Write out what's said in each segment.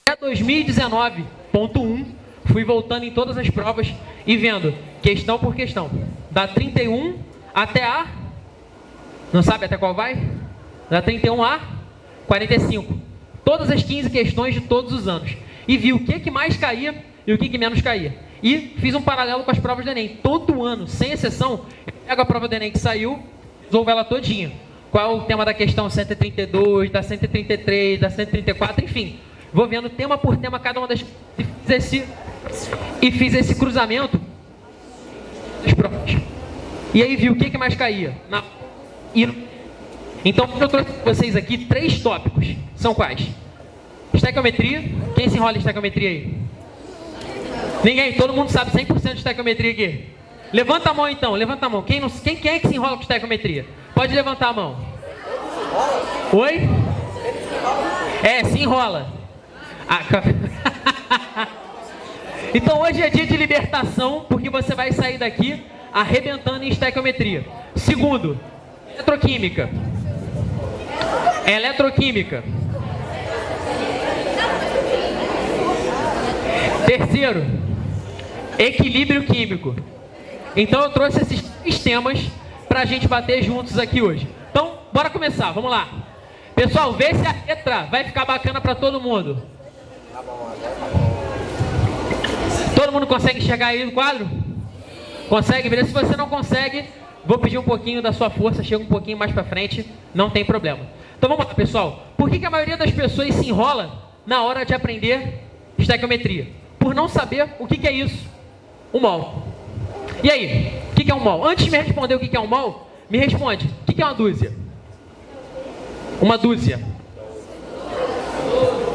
até 2019.1, fui voltando em todas as provas e vendo questão por questão. Da 31 até a... Não sabe até qual vai? Da 31 a 45. Todas as 15 questões de todos os anos. E vi o que mais caía e o que menos caía. E fiz um paralelo com as provas do Enem. Todo ano, sem exceção, eu pego a prova do Enem que saiu, resolvo ela todinha. Qual é o tema da questão 132, da 133, da 134, enfim. Vou vendo tema por tema cada uma das... E fiz esse cruzamento das provas. E aí vi o que mais caía. Então, eu trouxe para vocês aqui 3 tópicos. São quais? Estequiometria. Quem se enrola em estequiometria aí? Ninguém? Todo mundo sabe 100% de estequiometria aqui? Levanta a mão então, levanta a mão. Quem é que se enrola com estequiometria? Pode levantar a mão. Oi? Se enrola. Então hoje é dia de libertação, porque você vai sair daqui arrebentando em estequiometria. Segundo, eletroquímica. Eletroquímica. Terceiro, equilíbrio químico. Então eu trouxe esses 3 temas para a gente bater juntos aqui hoje. Então, bora começar, vamos lá. Pessoal, vê se a letra vai ficar bacana para todo mundo. Todo mundo consegue enxergar aí no quadro? Consegue? Beleza? Se você não consegue, vou pedir um pouquinho da sua força, chega um pouquinho mais para frente, não tem problema. Então vamos lá, pessoal. Por que a maioria das pessoas se enrola na hora de aprender estequiometria? Por não saber o que é isso, um mol. E aí, o que é um mol? Antes de me responder o que é um mol, me responde, o que é uma dúzia? Uma dúzia.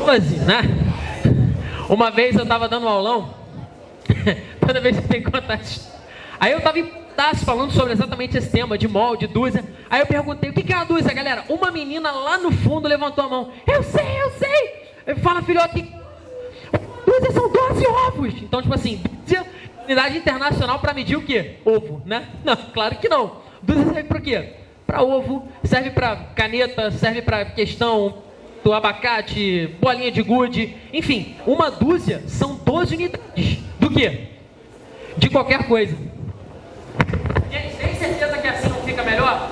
12, né? Uma vez eu estava dando um aulão, toda vez que tem que contar isso. Aí eu estava em pedaço falando sobre exatamente esse tema de mol, de dúzia. Aí eu perguntei, o que é uma dúzia, galera? Uma menina lá no fundo levantou a mão. Eu sei. Fala, filhote, dúzia são 12 ovos. Então, tipo assim, dúzia, unidade internacional para medir o quê? Ovo, né? Não, claro que não. Dúzia serve para o quê? Para ovo, serve para caneta, serve para questão do abacate, bolinha de gude, enfim, uma dúzia são 12 unidades. Do quê? De qualquer coisa. Gente, tem certeza que assim não fica melhor?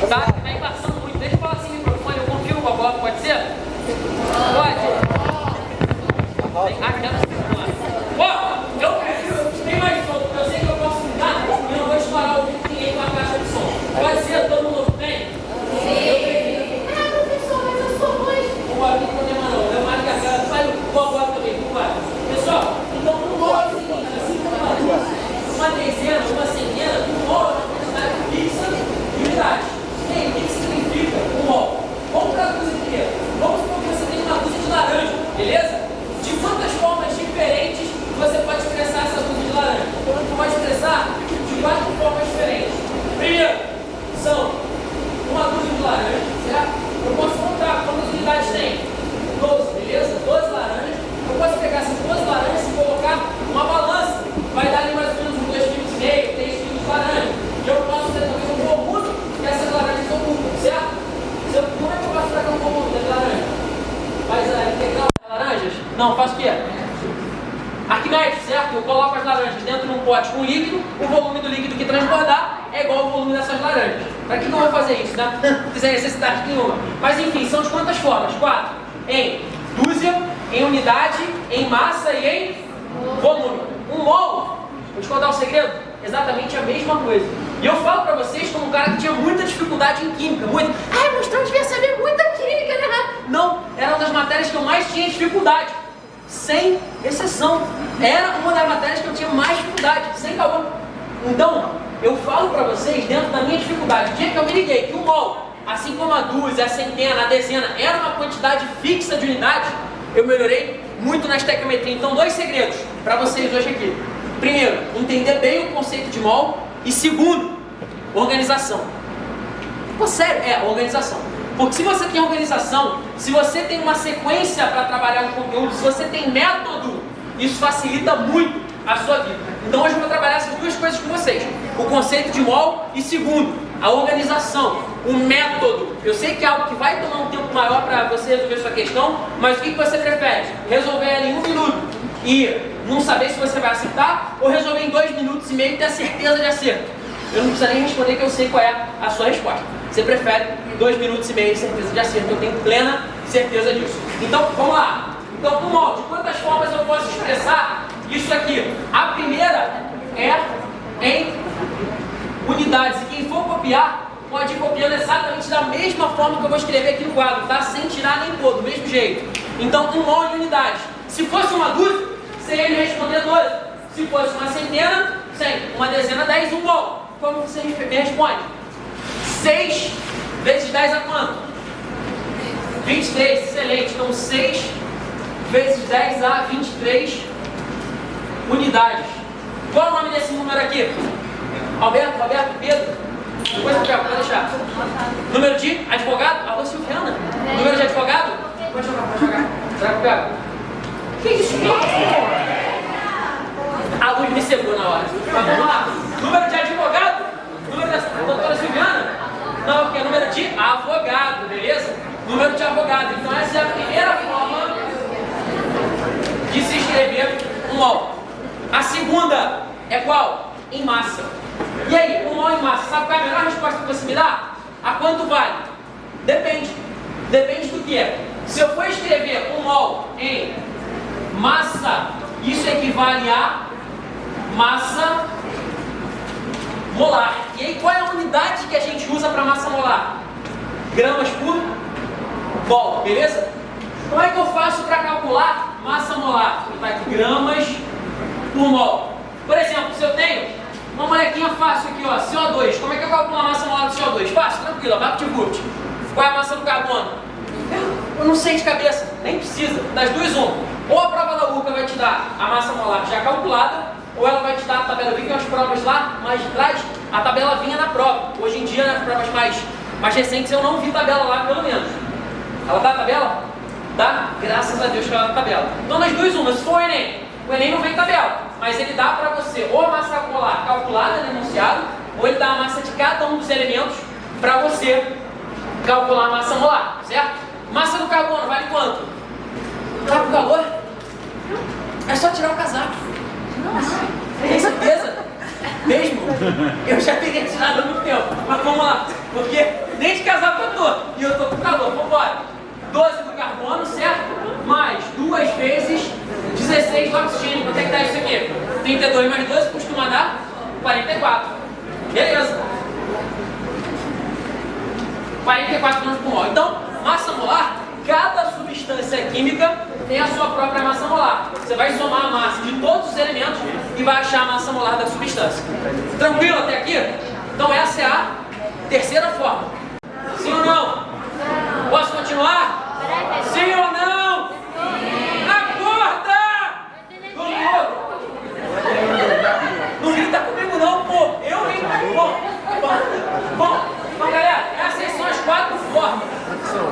Tá embaçando muito. Deixa eu falar assim no microfone, eu confio com a bola, pode ser? Pode. Tem mais som, eu sei que eu posso mudar, e não vou estourar o vídeo de ninguém com a caixa de som. Pode ser? Todo mundo bem? Sim. Professor, mas eu sou mãe. O amigo não tem mais não. Eu marco a cara, faz o agora também, pessoal, então no mol é o seguinte, assim como uma dezena, uma centena, um mol é uma quantidade fixa de unidades. E aí, o que significa um mol? Vamos traduzir primeiro. Vamos supor que você tem uma dúzia de laranja, beleza? De quantas formas diferentes você pode expressar essa dúzia de laranja? Você pode expressar de 4 formas diferentes. Primeiro, são uma dúzia de laranja, certo? Eu posso contar quantas unidades tem? 12, beleza? 12 laranjas. Eu posso pegar essas 12 laranjas e colocar uma balança. Vai dar ali mais ou menos uns 2,5 kg, 3 kg de laranja. E eu posso ter também um volume que essas laranjas ocupam, certo? Como é que eu posso pegar um volume de laranja? Faz integral de laranjas? Não, faço o quê? Arquimedes, certo? Eu coloco as laranjas dentro de um pote com líquido, o volume do líquido que transbordar é igual ao volume dessas laranjas. Para que eu vou fazer isso, né? Não fizer necessidade nenhuma. Mas enfim, são de quantas formas? 4. Em dúzia, em unidade, em massa e em volume. Um mol, vou te contar um segredo, exatamente a mesma coisa. E eu falo para vocês como um cara que tinha muita dificuldade em química, muito. Mas então devia saber muita química, né? Não, era uma das matérias que eu mais tinha dificuldade. Sem exceção. Era uma das matérias que eu tinha mais dificuldade, sem caô. Então, eu falo para vocês, dentro da minha dificuldade, o dia que eu me liguei que um mol, assim como a dúzia, a centena, a dezena, era uma quantidade fixa de unidades, eu melhorei muito na estequiometria. Então, 2 segredos para vocês hoje aqui. Primeiro, entender bem o conceito de mol. E segundo, organização. Pô, sério, organização. Porque se você tem organização, se você tem uma sequência para trabalhar o conteúdo, se você tem método, isso facilita muito a sua vida. Então hoje eu vou trabalhar essas 2 coisas com vocês. O conceito de mol e segundo, a organização. o método. Eu sei que é algo que vai tomar um tempo maior para você resolver sua questão, mas o que você prefere? Resolver ela em 1 minuto e não saber se você vai acertar, ou resolver em 2 minutos e meio e ter a certeza de acerto? Eu não preciso nem responder que eu sei qual é a sua resposta. Você prefere 2 minutos e meio e certeza de acerto. Eu tenho plena certeza disso. Então, vamos lá. Então, um molde. Quantas formas eu posso expressar isso aqui? A primeira é em unidades. E quem for copiar, pode ir copiando exatamente da mesma forma que eu vou escrever aqui no quadro, tá? Sem tirar nem pôr, do mesmo jeito. Então, um mol em unidades. Se fosse uma dúzia, você ia me responder 12. Se fosse uma centena, 100. Uma dezena, 10, um mol. Como você me responde? 6 vezes 10 a quanto? 23, excelente. Então 6 vezes 10 a 23 unidades. Qual é o nome desse número aqui? Alberto, Roberto, Pedro? Depois eu pego, pode deixar. Número de advogado? Alô, Silviana? Número de advogado? Pode jogar, pode jogar. Será que eu pego? Que isso? A luz me cegou na hora. Mas vamos lá. Número de advogado? Número da doutora Silviana? Não, porque é número de avogado, beleza? Número de avogado. Então essa é a primeira forma de se escrever um mol. A segunda é qual? Em massa. E aí, um mol em massa, sabe qual é a melhor resposta que você me dá? A quanto vale? Depende. Depende do que é. Se eu for escrever um mol em massa, isso equivale a massa molar. E aí, qual é a unidade que a gente usa para massa molar? Gramas por mol, beleza? Como é que eu faço para calcular massa molar? Tá aqui, gramas por mol. Por exemplo, se eu tenho uma molequinha fácil aqui, ó, CO2. Como é que eu calculo a massa molar do CO2? Fácil, tranquilo, vapt-vupt. Qual é a massa do carbono? Eu não sei de cabeça, nem precisa. Das duas, uma. Ou a prova da URCA vai te dar a massa molar já calculada, ou ela vai te dar a tabela. Vi que as provas lá, mais de trás, a tabela vinha na prova. Hoje em dia, nas provas mais recentes, eu não vi tabela lá, pelo menos. Ela dá a tabela? Dá? Graças a Deus que ela dá a tabela. Então, nas duas, uma. Se for o Enem não vem tabela, mas ele dá para você ou a massa molar calculada no enunciado, ou ele dá a massa de cada um dos elementos para você calcular a massa molar, certo? Massa do carbono vale quanto? Tá com calor? É só tirar o casaco. Tem certeza? Mesmo? Eu já teria tirado há muito tempo. Mas vamos lá. Porque nem de casaco eu tô. E eu tô com calor. Vamos embora. 12 do carbono, certo? Mais 2 vezes 16 do oxigênio. Quanto é que dá isso aqui? 32 mais 12 costuma dar 44. Beleza. 44 gramas por mol. Então, massa molar, cada substância química tem a sua própria massa molar. Você vai somar a massa de todos os elementos e vai achar a massa molar da substância. Tranquilo até aqui? Então essa é a terceira forma. Sim ou não? Posso continuar? Sim ou não? Acorda! Não grita comigo não, pô. Eu ri. Bom, galera, essas são as 4 formas.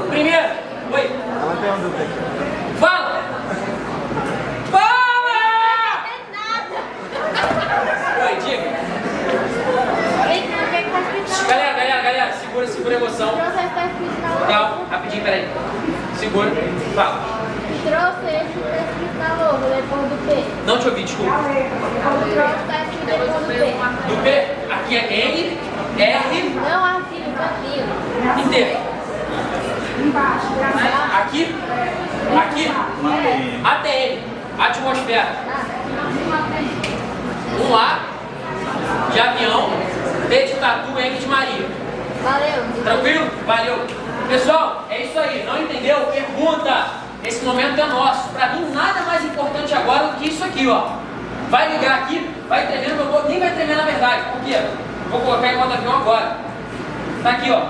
Primeiro, oi. Fala! Fala! Oi, diga. Galera, segura a emoção. Calma, rapidinho, peraí. Segura, fala. Trouxe esse tá escrito na logo, depois do P. Não te ouvi, desculpa. O trouxe tá escrito depois do P. Do P, aqui é N, R. Não, aqui, no cantinho. Inteiro. Aqui, ATM, atmosfera. Um A de avião, B de tatu, M de Maria. Valeu. Tranquilo? Valeu. Pessoal, é isso aí. Não entendeu? Pergunta. Esse momento é nosso. Pra mim, nada mais importante agora do que isso aqui, ó. Vai ligar aqui, vai tremer no meu corpo, nem vai tremer na verdade. Por quê? Vou colocar em modo avião agora. Tá aqui, ó.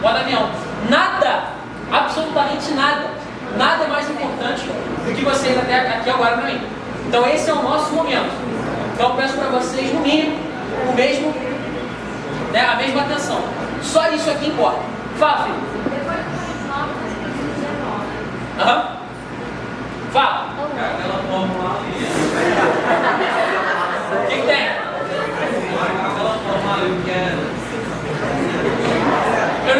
Modo avião. Nada, absolutamente nada. Nada é mais importante do que vocês até aqui agora pra mim. Então esse é o nosso momento. Então eu peço pra vocês, no mínimo, o mesmo, né, a mesma atenção. Só isso aqui importa. Fala, filho. Aham. Fala. Aquela fórmula ali. O que tem? Aquela fórmula ali que é. Eu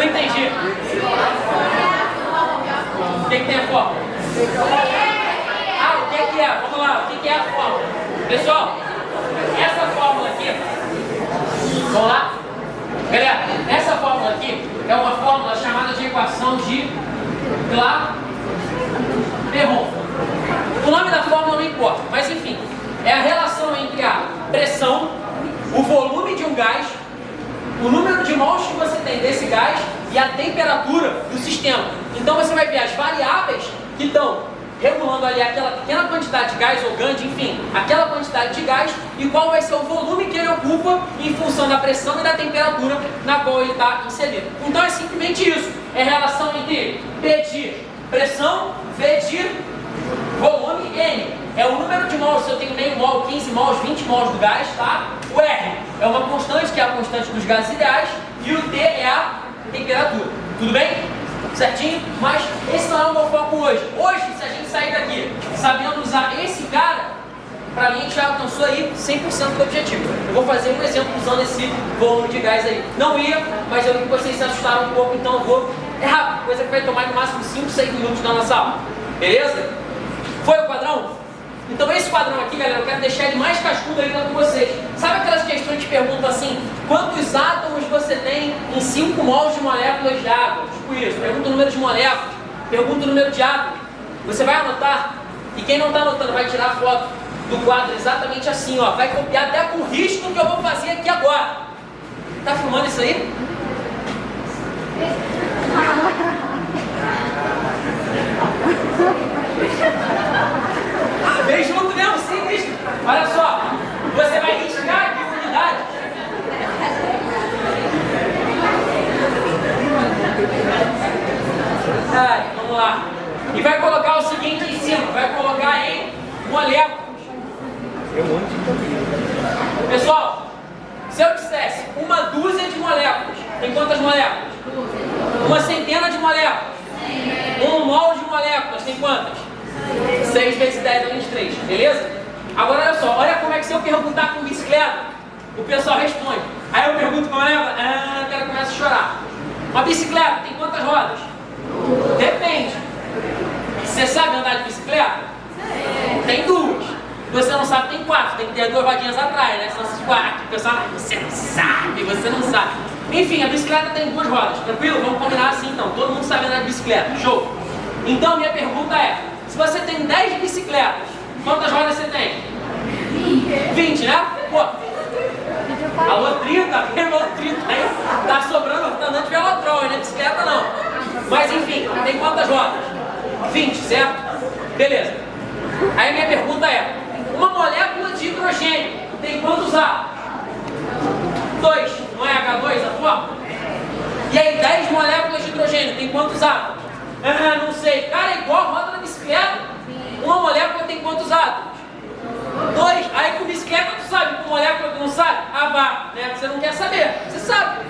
um gás, o número de mols que você tem desse gás e a temperatura do sistema. Então você vai ver as variáveis que estão regulando ali aquela pequena quantidade de gás ou GAND, enfim, aquela quantidade de gás e qual vai ser o volume que ele ocupa em função da pressão e da temperatura na qual ele está inserido. Então é simplesmente isso, é a relação entre P de pressão, V de volume, N é o número de mols, se eu tenho meio mol, 15 mols, 20 mols do gás, tá? O R é uma constante, que é a constante dos gases ideais, e o T é a temperatura. Tudo bem? Certinho? Mas esse não é o meu foco hoje. Hoje, se a gente sair daqui sabendo usar esse cara, pra mim a gente já alcançou aí 100% do objetivo. Eu vou fazer um exemplo usando esse volume de gás aí. Não ia, mas eu vi que vocês se assustaram um pouco, então eu vou. É rápido, coisa que vai tomar no máximo 5, 6 minutos na nossa aula. Beleza? Foi o quadrão? Então esse quadrão aqui, galera, eu quero deixar ele mais cascudo ainda com vocês. Sabe aquelas questões que perguntam assim, quantos átomos você tem em 5 mols de moléculas de água? Tipo isso, pergunta o número de moléculas, pergunta o número de átomos. Você vai anotar, e quem não está anotando vai tirar a foto do quadro exatamente assim, ó. Vai copiar até com o risco que eu vou fazer aqui agora. Tá filmando isso aí? Vem junto mesmo, simples. Olha só, você vai riscar aqui a unidade. Vamos lá. E vai colocar o seguinte em cima, vai colocar em moléculas. Pessoal, se eu dissesse uma dúzia de moléculas, tem quantas moléculas? Uma centena de moléculas. Um mol de moléculas, tem quantas? 6 vezes 10 é 23, beleza? Agora olha só, olha como é que se eu perguntar com bicicleta, o pessoal responde. Aí eu pergunto com ela, o cara começa a chorar. Uma bicicleta tem quantas rodas? Depende. Você sabe andar de bicicleta? Tem 2. Você não sabe, tem 4. Tem que ter 2 rodinhas atrás, né? Senão você o pessoal, você não sabe, você não sabe. Enfim, a bicicleta tem 2 rodas, tranquilo? Vamos combinar assim então, todo mundo sabe andar de bicicleta, show? Então minha pergunta é, se você tem 10 bicicletas, quantas rodas você tem? 20, né? Pô, alô 30, pegou 30 aí, tá sobrando, tá andando de velotrol, não é bicicleta não. Mas enfim, tem quantas rodas? 20, certo? Beleza. Aí minha pergunta é, uma molécula de hidrogênio tem quantos átomos? 2, não é H2 a forma? E aí 10 moléculas de hidrogênio tem quantos átomos? Não sei. Cara, é igual a roda da bicicleta. Uma molécula tem quantos átomos? 2. Aí com bicicleta tu sabe, com molécula tu não sabe? Vá, né? Você não quer saber, você sabe.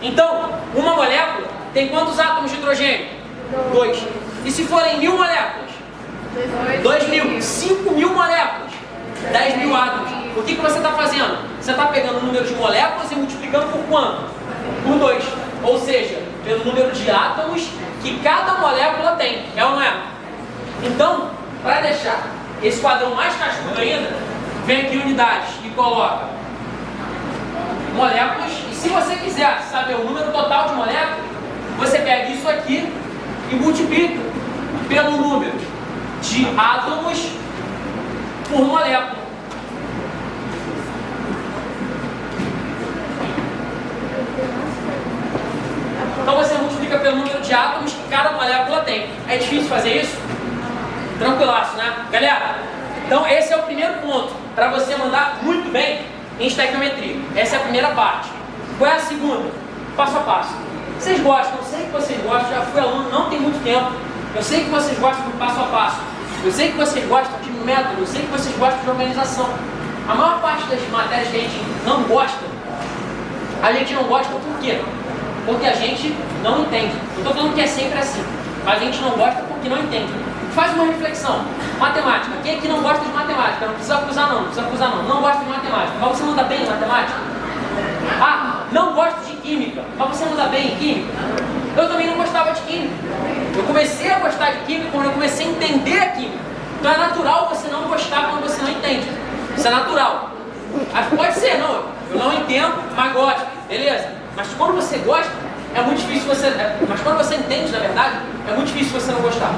Então, uma molécula tem quantos átomos de hidrogênio? 2. E se forem 1000 moléculas? 2.000. 5.000 moléculas. 10.000 átomos. O que você está fazendo? Você está pegando o número de moléculas e multiplicando por quanto? Por 2. Ou seja, pelo número de átomos que cada molécula tem. É ou não é? Então, para deixar esse quadrão mais cascudo ainda, vem aqui unidades e coloca moléculas. E se você quiser saber o número total de moléculas, você pega isso aqui e multiplica pelo número de átomos por molécula. Então você multiplica pelo número de átomos que cada molécula tem. É difícil fazer isso? Tranquilaço, né? Galera, então esse é o primeiro ponto para você mandar muito bem em estequiometria. Essa é a primeira parte. Qual é a segunda? Passo a passo. Vocês gostam, eu sei que vocês gostam, já fui aluno não tem muito tempo. Eu sei que vocês gostam do passo a passo. Eu sei que vocês gostam de método, eu sei que vocês gostam de organização. A maior parte das matérias que a gente não gosta por quê? Porque a gente não entende. Não estou falando que é sempre assim, mas a gente não gosta porque não entende. Faz uma reflexão. Matemática. Quem aqui não gosta de matemática? Não precisa acusar não, não gosta de matemática. Mas você manda bem em matemática? Não gosto de química. Mas você manda bem em química? Eu também não gostava de química. Eu comecei a gostar de química quando eu comecei a entender a química. Então é natural você não gostar quando você não entende. Isso é natural. Pode ser, não. Eu não entendo, mas gosto. Beleza? Mas quando você gosta, é muito difícil você... Mas quando você entende, na verdade, é muito difícil você não gostar.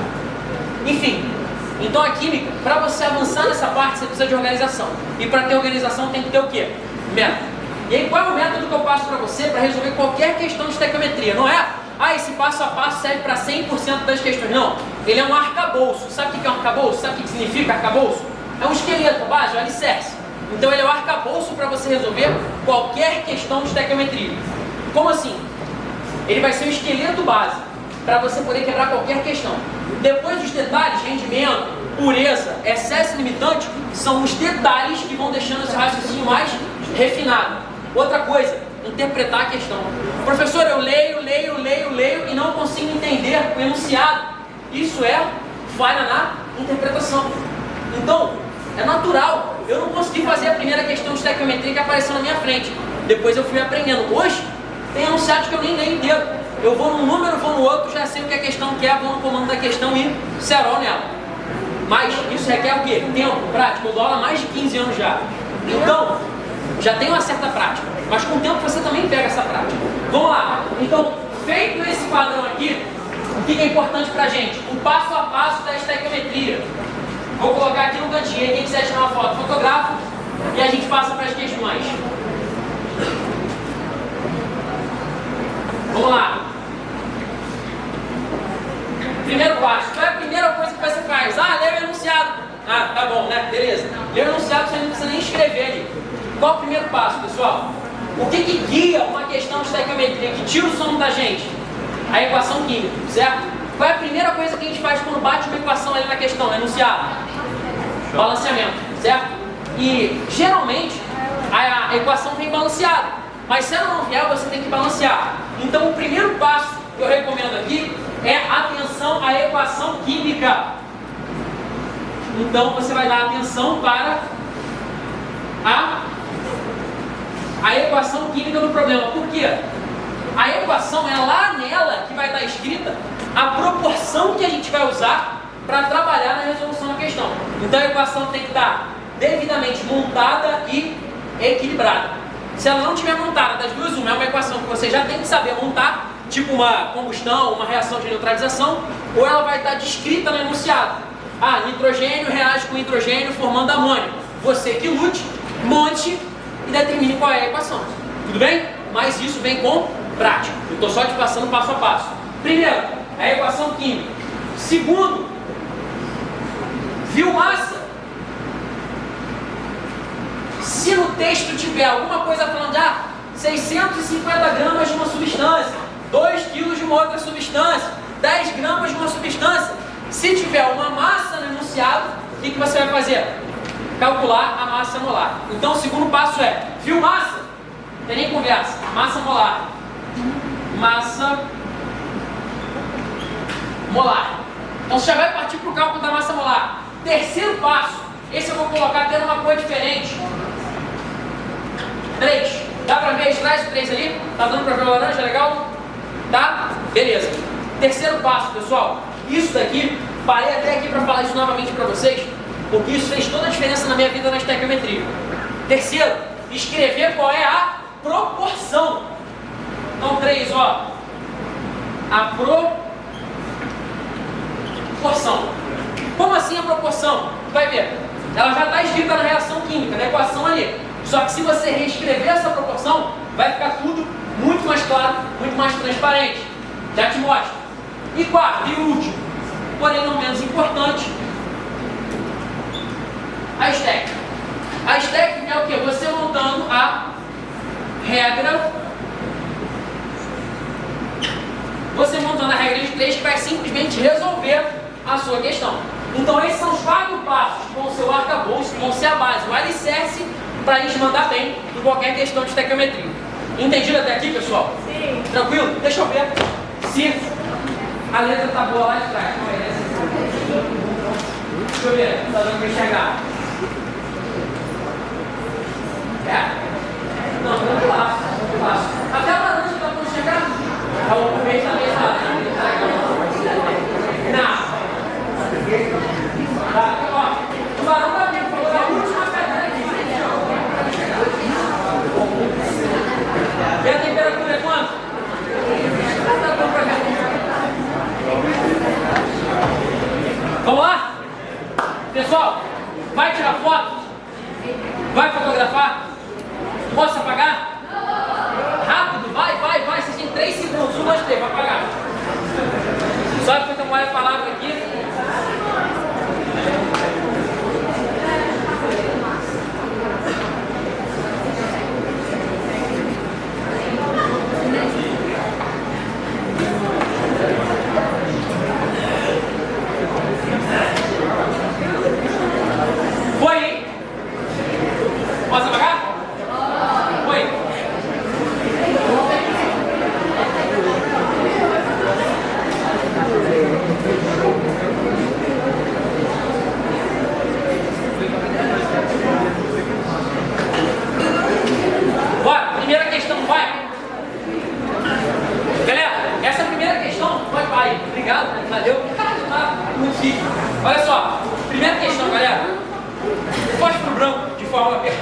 Enfim, então a química, para você avançar nessa parte, você precisa de organização. E para ter organização tem que ter o quê? Método. E aí qual é o método que eu passo para você para resolver qualquer questão de estequiometria? Não é, esse passo a passo serve para 100% das questões. Não, ele é um arcabouço. Sabe o que é um arcabouço? Sabe o que significa arcabouço? É um esqueleto, base, um alicerce. Então ele é um arcabouço para você resolver qualquer questão de estequiometria. Como assim? Ele vai ser um esqueleto base para você poder quebrar qualquer questão. Depois os detalhes, rendimento, pureza, excesso limitante, são os detalhes que vão deixando esse raciocínio mais refinado. Outra coisa, interpretar a questão. Professor, eu leio e não consigo entender o enunciado. Isso é falha na interpretação. Então, é natural. Eu não consegui fazer a primeira questão de estequiometria que apareceu na minha frente. Depois eu fui aprendendo. Hoje, tem enunciados que eu nem leio inteiro. Eu vou num número, vou no outro, já sei o que a questão quer, vou no comando da questão e cerol nela. Mas isso requer o quê? Tempo, prática. Eu dou aula há mais de 15 anos já. Então, já tem uma certa prática. Mas com o tempo você também pega essa prática. Vamos lá. Então, feito esse padrão aqui, o que é importante pra gente? O passo a passo da estequiometria. Vou colocar aqui no cantinho. Aí quem quiser tirar uma foto, fotografa e a gente passa para as questões. Vamos lá. Primeiro passo. Qual é a primeira coisa que você faz? Lê o enunciado. Tá bom, né? Beleza. Lê o enunciado, você não precisa nem escrever ali. Qual é o primeiro passo, pessoal? O que guia uma questão de estequiometria, que tira o sono da gente? A equação química, certo? Qual é a primeira coisa que a gente faz quando bate uma equação ali na questão? Enunciado. Balanceamento, certo? E, geralmente, a equação vem balanceada. Mas se ela não vier, você tem que balancear. Então, o primeiro passo que eu recomendo aqui é atenção à equação química. Então, você vai dar atenção para a equação química do problema. Por quê? A equação é lá nela que vai estar escrita a proporção que a gente vai usar para trabalhar na resolução da questão. Então, a equação tem que estar devidamente montada e equilibrada. Se ela não estiver montada, das duas, uma é uma equação que você já tem que saber montar, tipo uma combustão, uma reação de neutralização, ou ela vai estar descrita no enunciado. Nitrogênio reage com hidrogênio formando amônio. Você que lute, monte e determine qual é a equação. Tudo bem? Mas isso vem com prática. Eu estou só te passando passo a passo. Primeiro, a equação química. Segundo, viu massa? Se no texto tiver alguma coisa falando de 650 gramas de uma substância, 2 quilos de uma outra substância, 10 gramas de uma substância, se tiver uma massa no enunciado, o que você vai fazer? Calcular a massa molar. Então o segundo passo é, viu massa? Não tem nem conversa. Massa molar. Massa molar. Então você já vai partir para o cálculo da massa molar. Terceiro passo, esse eu vou colocar tendo uma cor diferente. 3. Dá para ver? Traz o 3 ali? Tá dando para ver o laranja? Legal? Tá? Beleza. Terceiro passo, pessoal. Isso daqui, parei até aqui para falar isso novamente para vocês, porque isso fez toda a diferença na minha vida na estequiometria. Terceiro, escrever qual é a proporção. Então 3, a proporção. Como assim a proporção? Tu vai ver, ela já está escrita na reação química, na equação ali. Só que se você reescrever essa proporção, vai ficar tudo muito mais claro, muito mais transparente. Já te mostro. E quarto e último, porém não menos importante, a estética. A estética é o que? Você montando a regra. Você montando a regra de 3 que vai simplesmente resolver a sua questão. Então esses são os 4 passos que vão ser o arcabouço, que vão ser a base, o alicerce para a gente mandar bem em qualquer questão de estequiometria. Entendido até aqui, pessoal? Sim. Tranquilo? Deixa eu ver se a letra tá boa lá de trás. Deixa eu ver, tá dando para enxergar. Não, tranquilo. Até a laranja tá para enxergar? O verde também está. Não. Tá, ó. O barão tá vindo, falou a última pedra aqui. E a temperatura é quanto? Tá bom pra cá. Vamos lá? Pessoal, vai tirar foto? Vai fotografar? Posso apagar?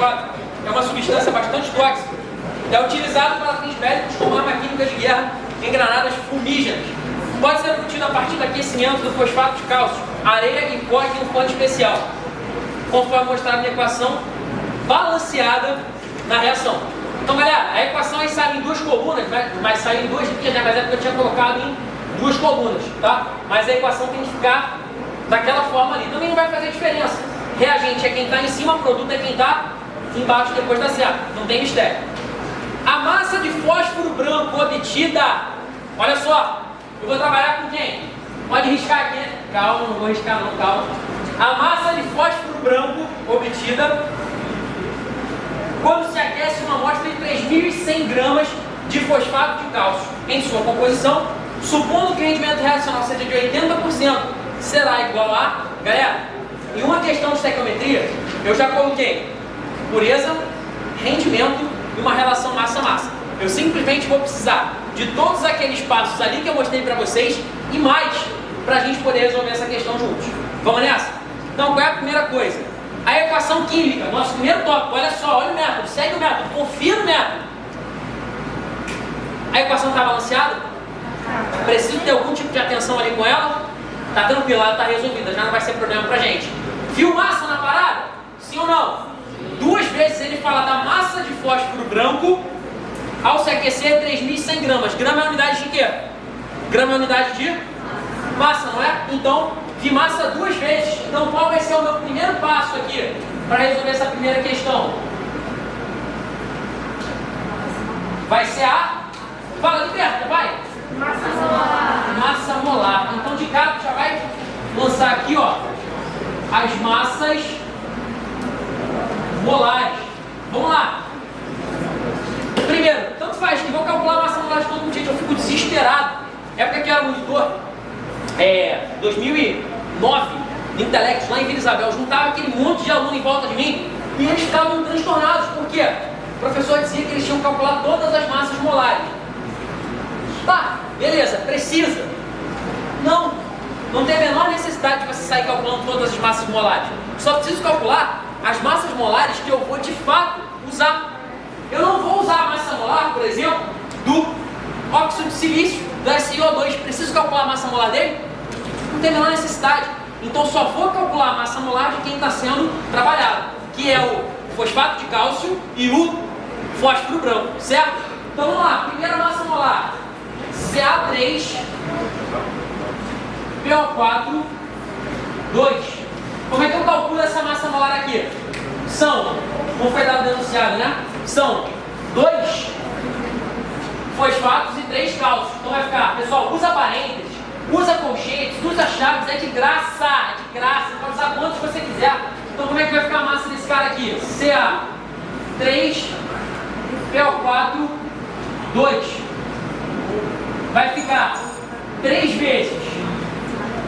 fosfato é uma substância bastante tóxica. É utilizado para fins bélicos como arma química de guerra em granadas fumígenas. Pode ser obtido a partir do aquecimento do fosfato de cálcio, areia e pó em um pano especial, conforme mostrado na equação balanceada na reação. Então, galera, a equação aí sai em duas colunas, mas sai em duas linhas, né? Mas é porque eu tinha colocado em duas colunas, tá? Mas a equação tem que ficar daquela forma ali. Também não vai fazer diferença. Reagente é quem está em cima, produto é quem está embaixo depois da certo. Não tem mistério. A massa de fósforo branco obtida, olha só, eu vou trabalhar com quem? Pode riscar aqui, né? Calma, não vou riscar não, calma. A massa de fósforo branco obtida quando se aquece uma amostra de 3.100 gramas de fosfato de cálcio em sua composição, supondo que o rendimento reacional seja de 80%, será igual a... Galera, em uma questão de estequiometria, eu já coloquei pureza, rendimento e uma relação massa-massa. Eu simplesmente vou precisar de todos aqueles passos ali que eu mostrei para vocês e mais para a gente poder resolver essa questão juntos. Vamos nessa? Então, qual é a primeira coisa? A equação química, nosso primeiro tópico. Olha só, olha o método, segue o método, confia no método. A equação está balanceada? Preciso ter algum tipo de atenção ali com ela? Está tranquila, ela está resolvida, já não vai ser problema pra gente. Viu massa na parada? Sim ou não? Duas vezes ele fala da massa de fósforo branco ao se aquecer 3.100 gramas. Grama é unidade de quê? Grama é unidade de massa, não é? Então, vi massa duas vezes. Então, qual vai ser o meu primeiro passo aqui para resolver essa primeira questão? Vai ser a... Fala, liberta, vai! Massa molar. Massa molar. Então, de cara, já vai lançar aqui, ó, as massas molares. Vamos lá. Primeiro, tanto faz que vou calcular a massa molar de todo mundo, gente, eu fico desesperado. É porque aqui era monitor, 2009, no Intelectus, lá em Vila Isabel, juntava aquele monte de aluno em volta de mim e eles ficavam transtornados, porque o professor dizia que eles tinham que calcular todas as massas molares. Tá, beleza, precisa. Não tem a menor necessidade de você sair calculando todas as massas molares. Só preciso calcular as massas molares que eu vou de fato usar. Eu não vou usar a massa molar, por exemplo, do óxido de silício, do SiO2. Preciso calcular a massa molar dele? Não tem a menor necessidade. Então só vou calcular a massa molar de quem está sendo trabalhado, que é o fosfato de cálcio e o fósforo branco, certo? Então vamos lá, primeira massa molar, Ca3, PO4, 2. Como é que eu calculo essa massa molar aqui? São, como foi dado denunciado, né? São 2 fosfatos e 3 cálcios. Então vai ficar, pessoal, usa parênteses, usa colchetes, usa chaves, é de graça, pode usar quantos você quiser. Então como é que vai ficar a massa desse cara aqui? Ca3, PO4, 2. Vai ficar 3 vezes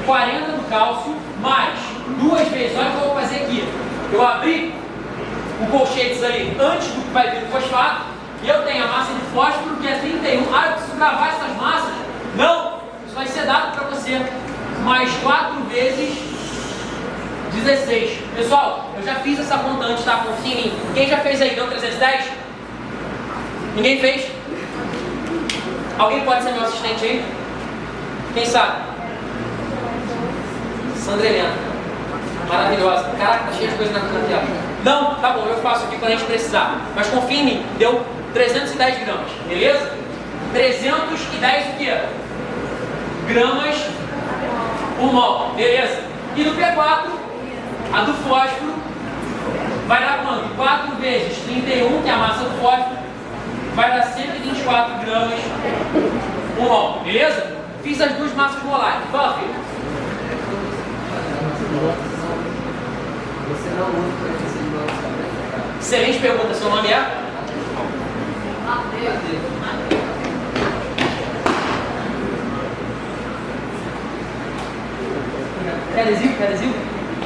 40 do cálcio, mais 2 vezes, olha o que eu vou fazer aqui. Eu abri o colchetes ali antes do que vai vir o fosfato, e eu tenho a massa de fósforo que é 31. Ah, eu preciso gravar essas massas? Não! Isso vai ser dado para você. Mais 4 vezes 16. Pessoal, eu já fiz essa conta antes, tá? Confia em mim. Quem já fez aí? Deu 310? Ninguém fez? Alguém pode ser meu assistente aí? Quem sabe? Sandra Helena. Maravilhosa. Caraca, tá cheio de coisa na tela. Não, tá bom, eu faço aqui quando a gente precisar. Mas confia em mim, deu 310 gramas, beleza? 310 o quê? Gramas por mol, beleza? E no P4, a do fósforo, vai dar quanto? 4 vezes 31, que é a massa do fósforo, vai dar 124 gramas por mol, beleza? Fiz as duas massas molares. Fala, filho. Você não usa coeficiente de balanceamento? Excelente pergunta, seu nome é? Quer adesivo?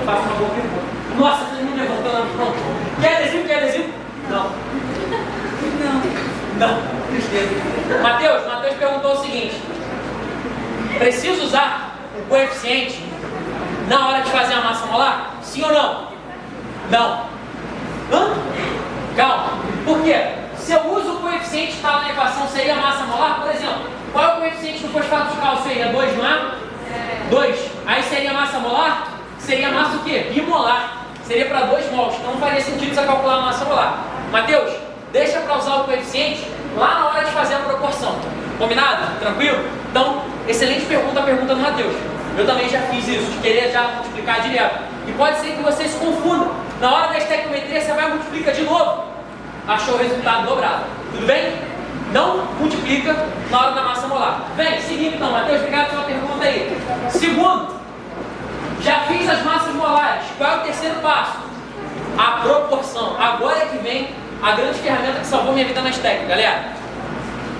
Faça uma boa pergunta. Nossa, todo mundo levantando, pronto. Quer adesivo? Não. Não, tristeza. Matheus perguntou o seguinte: preciso usar o coeficiente na hora de fazer a massa molar? Sim ou não? Não. Hã? Calma. Por quê? Se eu uso o coeficiente que está na equação, seria massa molar? Por exemplo, qual é o coeficiente do fosfato de cálcio? Seria 2, não é? 2. Aí seria massa molar? Seria massa o quê? Bimolar. Seria para 2 mols. Então não faria sentido você calcular a massa molar. Mateus, deixa para usar o coeficiente lá na hora de fazer a proporção. Combinado? Tranquilo? Então, excelente pergunta a pergunta do Mateus. Eu também já fiz isso, de querer já multiplicar direto. E pode ser que você se confunda. Na hora da estequiometria, você vai e multiplica de novo. Achou o resultado dobrado. Tudo bem? Não multiplica na hora da massa molar. Bem, seguindo então, Mateus, obrigado pela pergunta aí. Segundo, já fiz as massas molares. Qual é o terceiro passo? A proporção. Agora é que vem a grande ferramenta que salvou minha vida na estéquicas, galera.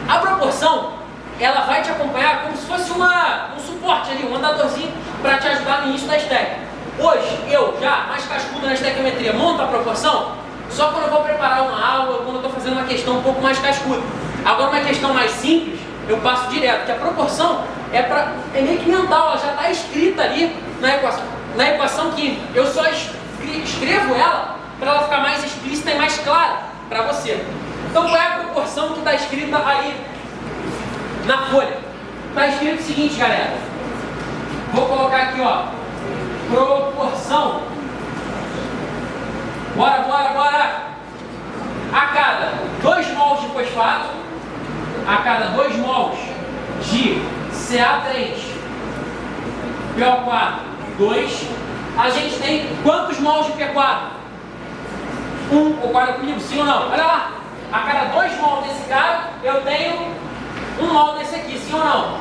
A proporção, ela vai te acompanhar como se fosse um suporte ali, um andadorzinho para te ajudar no início da estéquica. Hoje, eu já, mais cascudo na estequiometria, monto a proporção só quando eu vou preparar uma aula ou quando eu estou fazendo uma questão um pouco mais cascuda. Agora, uma questão mais simples, eu passo direto, porque a proporção é meio que mental, ela já está escrita ali na equação química. Eu só escrevo ela para ela ficar mais explícita e mais clara para você. Então, qual é a proporção que está escrita ali na folha? Está escrito o seguinte, galera. Vou colocar aqui, ó. Proporção. Bora. A cada 2 mols de fosfato, a cada 2 mols de Ca3, PO4, 2, a gente tem quantos mols de P4? 1, concorda comigo? Sim ou não? Olha lá. A cada 2 mols desse cara, eu tenho 1 mol desse aqui, sim ou não?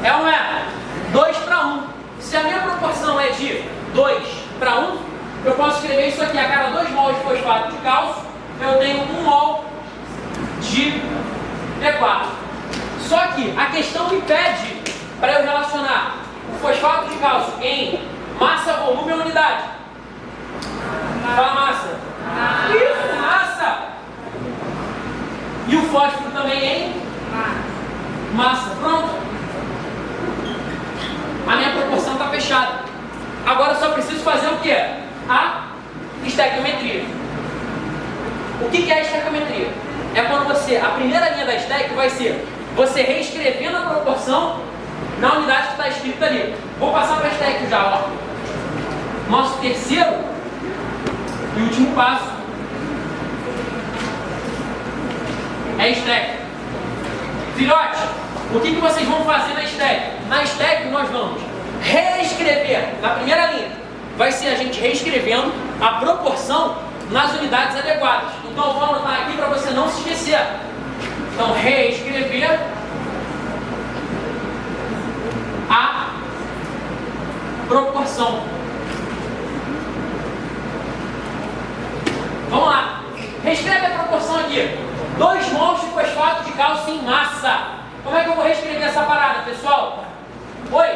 É ou não é? 2 para 1. Se a minha proporção é de 2 para 1, eu posso escrever isso aqui. A cada 2 mols de fosfato de cálcio, eu tenho 1 mol de P4. Só que a questão me pede para eu relacionar o fosfato de cálcio em massa, volume e unidade. Fala massa. Isso, massa. E o fósforo também em massa. Pronto. A minha proporção está fechada. Agora eu só preciso fazer o quê? A estequiometria. O que é a estequiometria? É quando a primeira linha da estequio vai ser você reescrevendo a proporção na unidade que está escrita ali. Vou passar para a estequio já, ó. Nosso terceiro e último passo é estequio. Filhote, o que vocês vão fazer na estequio? Na estequio nós vamos reescrever, na primeira linha, vai ser a gente reescrevendo a proporção nas unidades adequadas. Então eu vou anotar aqui para você não se esquecer. Então, reescrever a proporção. Vamos lá. Reescreve a proporção aqui. 2 mols de fosfato de cálcio em massa. Como é que eu vou reescrever essa parada, pessoal? Oi?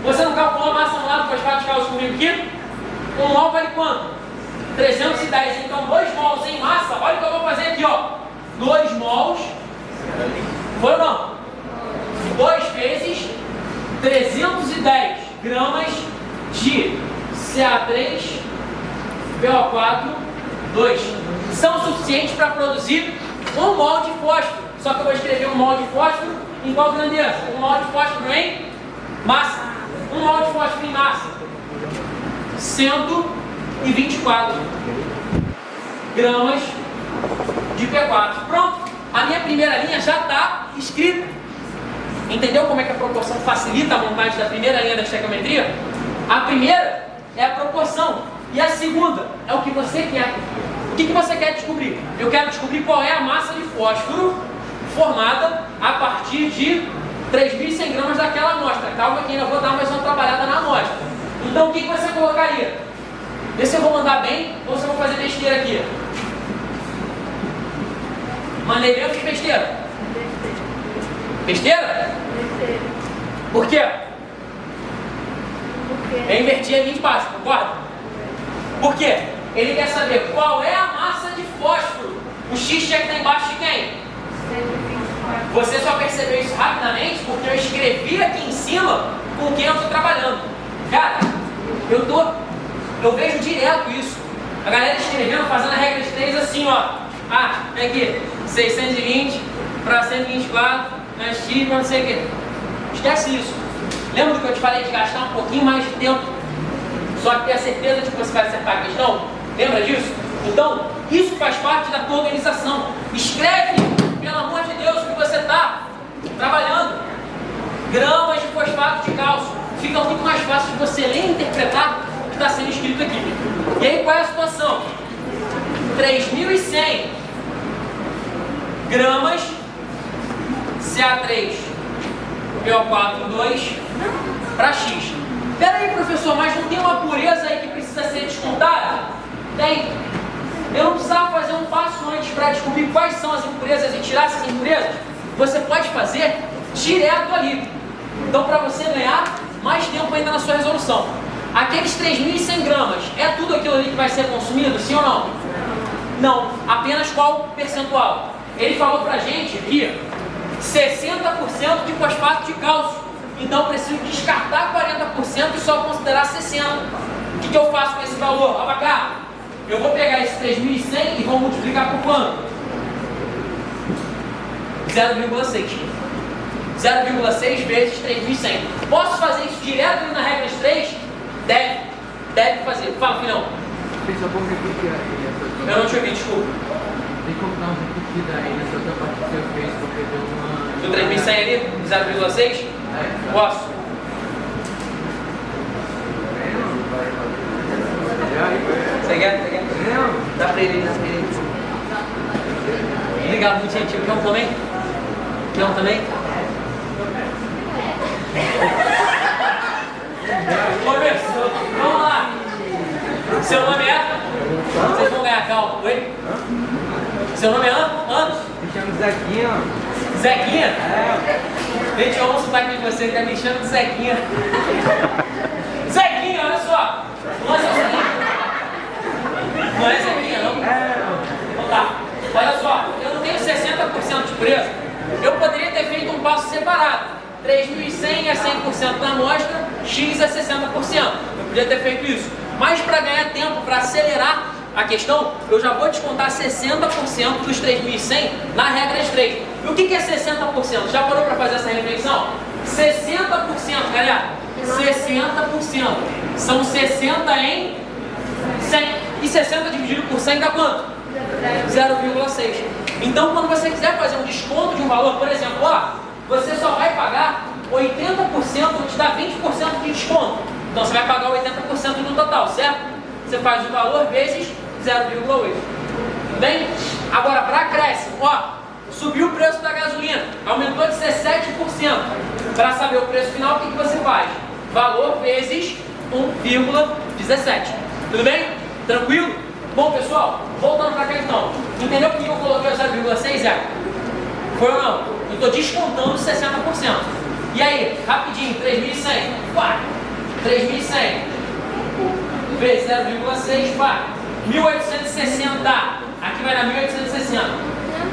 Você não calculou a massa molar do fosfato de cálcio comigo aqui? 1 mol vale quanto? 310. Então, 2 mols em massa. Olha o que eu vou fazer aqui, ó. 2 mols. Foi ou não? 2 vezes 310 gramas de Ca3, PO4, 2. São suficientes para produzir 1 mol de fósforo. Só que eu vou escrever 1 mol de fósforo em qual grandeza? 1 mol de fósforo em massa. 1 mol de fósforo em massa. 124 gramas de P4. Pronto. A minha primeira linha já está escrita. Entendeu como é que a proporção facilita a montagem da primeira linha da estequiometria? A primeira é a proporção. E a segunda é o que você quer. O que você quer descobrir? Eu quero descobrir qual é a massa de fósforo formada a partir de 3.100 gramas daquela amostra. Calma que ainda vou dar mais uma trabalhada na amostra. Então o que você colocaria? Vê se eu vou mandar bem ou se eu vou fazer besteira aqui. Mandei bem ou fiz besteira? Besteira? Por quê? Eu inverti a linha de baixo, concorda? Por quê? Ele quer saber qual é a massa de fósforo. O X tinha que estar embaixo de quem? Você só percebeu isso rapidamente porque eu escrevi aqui em cima com quem eu estou trabalhando. Cara, eu vejo direto isso. A galera escrevendo, fazendo a regra de 3 assim, ó. Ah, vem aqui, 620 para 124, x para não sei o quê. Esquece isso. Lembra do que eu te falei de gastar um pouquinho mais de tempo, só que ter a certeza de que você vai acertar a questão? Lembra disso? Então, isso faz parte da tua organização. Escreve, pelo amor de Deus, o que você está trabalhando. Gramas de fosfato de cálcio. Fica muito mais fácil de você ler e interpretar o que está sendo escrito aqui. E aí, qual é a situação? 3.100 gramas Ca3 PO4,2 para X. Espera aí, professor, mas não tem uma pureza aí que precisa ser descontada? Tem. Eu não precisava fazer um passo antes para descobrir quais são as impurezas e tirar essas impurezas? Você pode fazer direto ali. Então, para você ganhar mais tempo ainda na sua resolução. Aqueles 3.100 gramas, é tudo aquilo ali que vai ser consumido, sim ou não? Não. Apenas qual percentual? Ele falou pra gente que 60% de fosfato de cálcio. Então, eu preciso descartar 40% e só considerar 60%. O que eu faço com esse valor? Olha pra cá. Eu vou pegar esse 3.100 e vou multiplicar por quanto? 0,6. 0,6 vezes 3.100. Posso fazer isso direto ali na regra de 3? Deve fazer. Fala, filhão. Pessoal, vamos repetir aí. Eu não te ouvi, desculpa. Tem como dar uma repetida aí nessa outra parte que você fez, porque deu uma... Do 3.100 ali, 0,6? Posso. Você quer? Dá pra ele, dá pra ele. Obrigado, muito gentil. Quer um também? Quer um também? Professor, vamos lá. Seu nome é? Vocês vão ganhar calma. Oi? Seu nome é Anderson? Me chamo Zequinha. Zequinha? É. Gente, eu ouço o pai de você que tá me chamando de Zequinha. Zequinha, olha só. Não é Zequinha? Não é Zequinha, não? É. Então tá. Olha só, eu não tenho 60% de preço. Eu poderia ter feito um passo separado. 3.100 é 100% da amostra, X é 60%. Eu podia ter feito isso. Mas para ganhar tempo, para acelerar a questão, eu já vou descontar 60% dos 3.100 na regra de 3. E o que é 60%? Já parou para fazer essa reflexão? 60%, galera, 60%. São 60 em 100. E 60 dividido por 100 dá quanto? 0,6. Então, quando você quiser fazer um desconto de um valor, por exemplo, ó, você só vai pagar 80%, vou te dar 20% de desconto. Então, você vai pagar 80% no total, certo? Você faz o valor vezes 0,8. Tudo bem? Agora, para acréscimo, ó, subiu o preço da gasolina, aumentou de 17%. Para saber o preço final, o que você faz? Valor vezes 1,17. Tudo bem? Tranquilo? Bom, pessoal, voltando para cá então. Entendeu por que eu coloquei o 0,6, é? Foi ou não? Eu estou descontando 60%. E aí, rapidinho, 3.100. 3.100 vezes 0,6, 1.860. Aqui vai dar 1.860.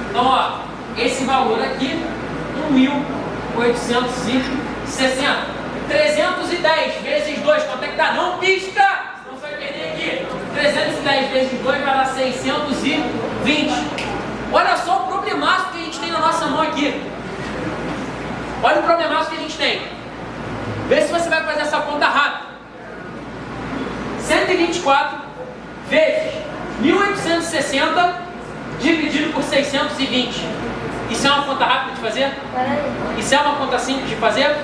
Então, ó, esse valor aqui, 1.860. 310 vezes 2, quanto é que dá? Não pisca! Senão você vai perder aqui. 310 vezes 2 vai dar 620. Olha só o problemaço que a gente tem na nossa mão aqui. Olha o problemaço que a gente tem. Vê se você vai fazer essa conta rápida. 124 vezes 1.860 dividido por 620. Isso é uma conta rápida de fazer? Isso é uma conta simples de fazer?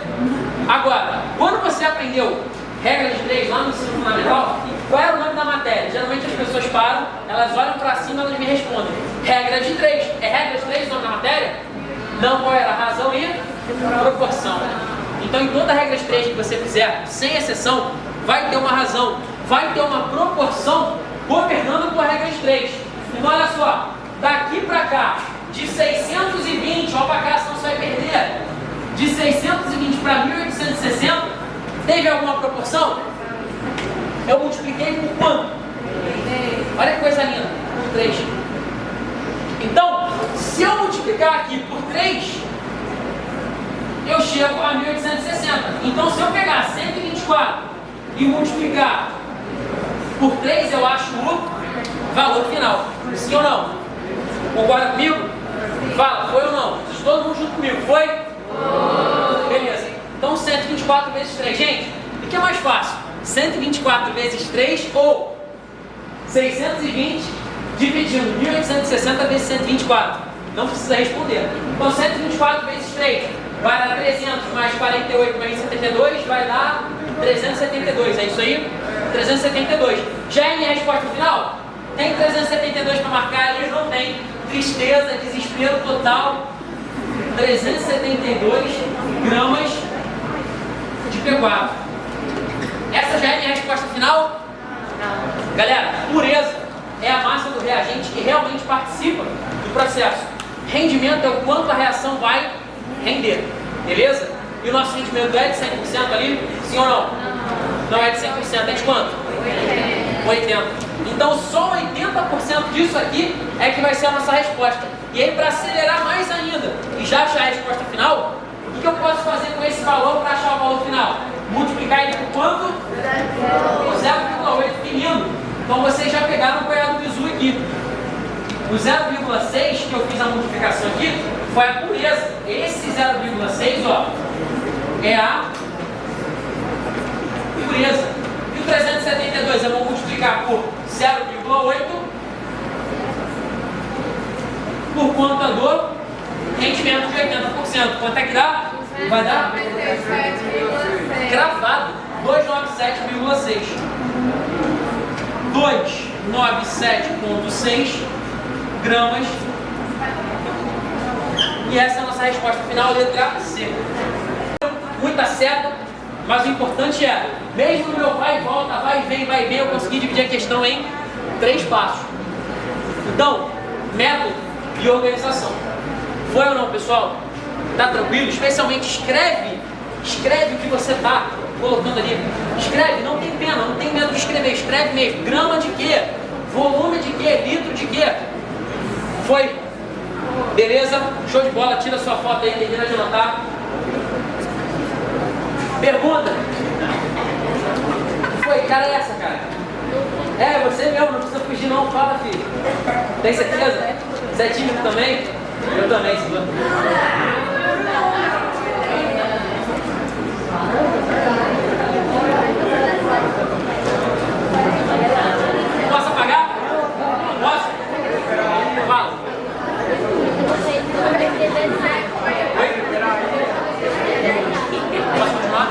Agora, quando você aprendeu regra de 3 lá no ensino fundamental, qual era o nome da matéria? Geralmente as pessoas param, elas olham para cima e elas me respondem. Regra de 3. É regra de 3 o nome da matéria? Não, qual era? Razão e proporção. Então, em toda regra de 3 que você fizer, sem exceção, vai ter uma razão, vai ter uma proporção governando a tua regra de 3. Então, olha só, daqui para cá, de 620, olha para cá, senão você vai perder. De 620 para 1.860, teve alguma proporção? Eu multipliquei por quanto? Olha que coisa linda, por 3. Então, se eu multiplicar aqui por 3, eu chego a 1.860. Então, se eu pegar 124 e multiplicar por 3, eu acho o valor final. Sim ou não? Concorda comigo? Fala, foi ou não? Todo mundo junto comigo, foi? Beleza. Então 124 vezes 3. Gente, o que é mais fácil? 124 vezes 3 ou 620 dividindo 1860 vezes 124? Não precisa responder. Então 124 vezes 3 vai dar 300 mais 48 mais 72 vai dar 372. É isso aí? 372. Já é minha resposta final? Tem 372 para marcar ali? Não tem. Tristeza, desespero total. 372 gramas de P4. Essa já é minha resposta final? Não. Galera, pureza é a massa do reagente que realmente participa do processo. Rendimento é o quanto a reação vai render. Beleza? E o nosso rendimento é de 100% ali? Sim ou não? Não é de 100%. É de quanto? 80%. Então só 80% disso aqui é que vai ser a nossa resposta. E aí, para acelerar mais ainda e já achar a resposta final, o que eu posso fazer com esse valor para achar o valor final? Multiplicar ele por quanto? 0,8. Que lindo! Então vocês já pegaram o coelho do bizu aqui. O 0,6 que eu fiz a multiplicação aqui foi a pureza. Esse 0,6, ó, é a pureza. E o 372 eu vou multiplicar por 0,8 por conta do rendimento de 80%. Quanto é que dá? Vai dar? Cravado. 297,6. 297,6 gramas. E essa é a nossa resposta final, letra C. Muita seta, mas o importante é, mesmo no meu vai e volta, vai e vem, eu consegui dividir a questão em 3 passos. Então, método e organização. Foi ou não, pessoal? Tá tranquilo? Especialmente escreve o que você tá colocando ali. Escreve, não tem pena, não tem medo de escrever. Escreve mesmo. Grama de quê? Volume de quê? Litro de quê? Foi? Beleza? Show de bola. Tira sua foto aí, termina de anotar. Pergunta. Que foi? Cara, é essa, cara? É, você mesmo, não precisa fugir não. Fala, filho. Tem certeza? Você é tímido também? Eu também, senhor. Posso apagar? Posso? Fala. Posso continuar?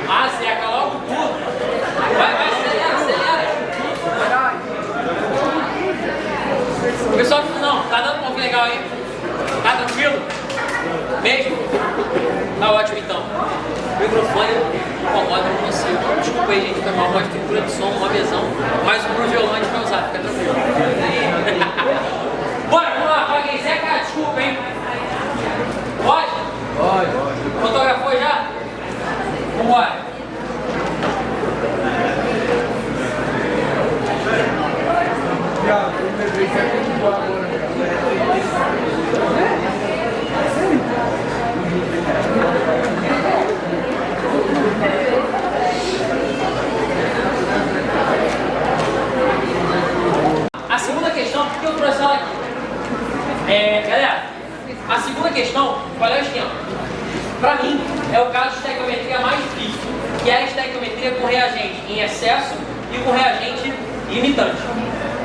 Ah, seca logo tudo. Vai, acelera. O pessoal, não, tá dando um pouco legal aí? Tá tranquilo? Mesmo? Tá ótimo então. O microfone incomoda, não consigo. Desculpa aí, gente, foi mal, uma estrutura de som, uma mesão, mas o violão a gente vai usar, fica tranquilo. Bora, vamos lá, apaguei. Zé, cara, desculpa, hein? Pode? Pode. Fotografou já? Vambora. A segunda questão, por que eu trouxe ela aqui? Galera, a segunda questão, qual é o esquema? Para mim, é o caso de estequiometria mais difícil, que é a estequiometria com reagente em excesso e com reagente limitante.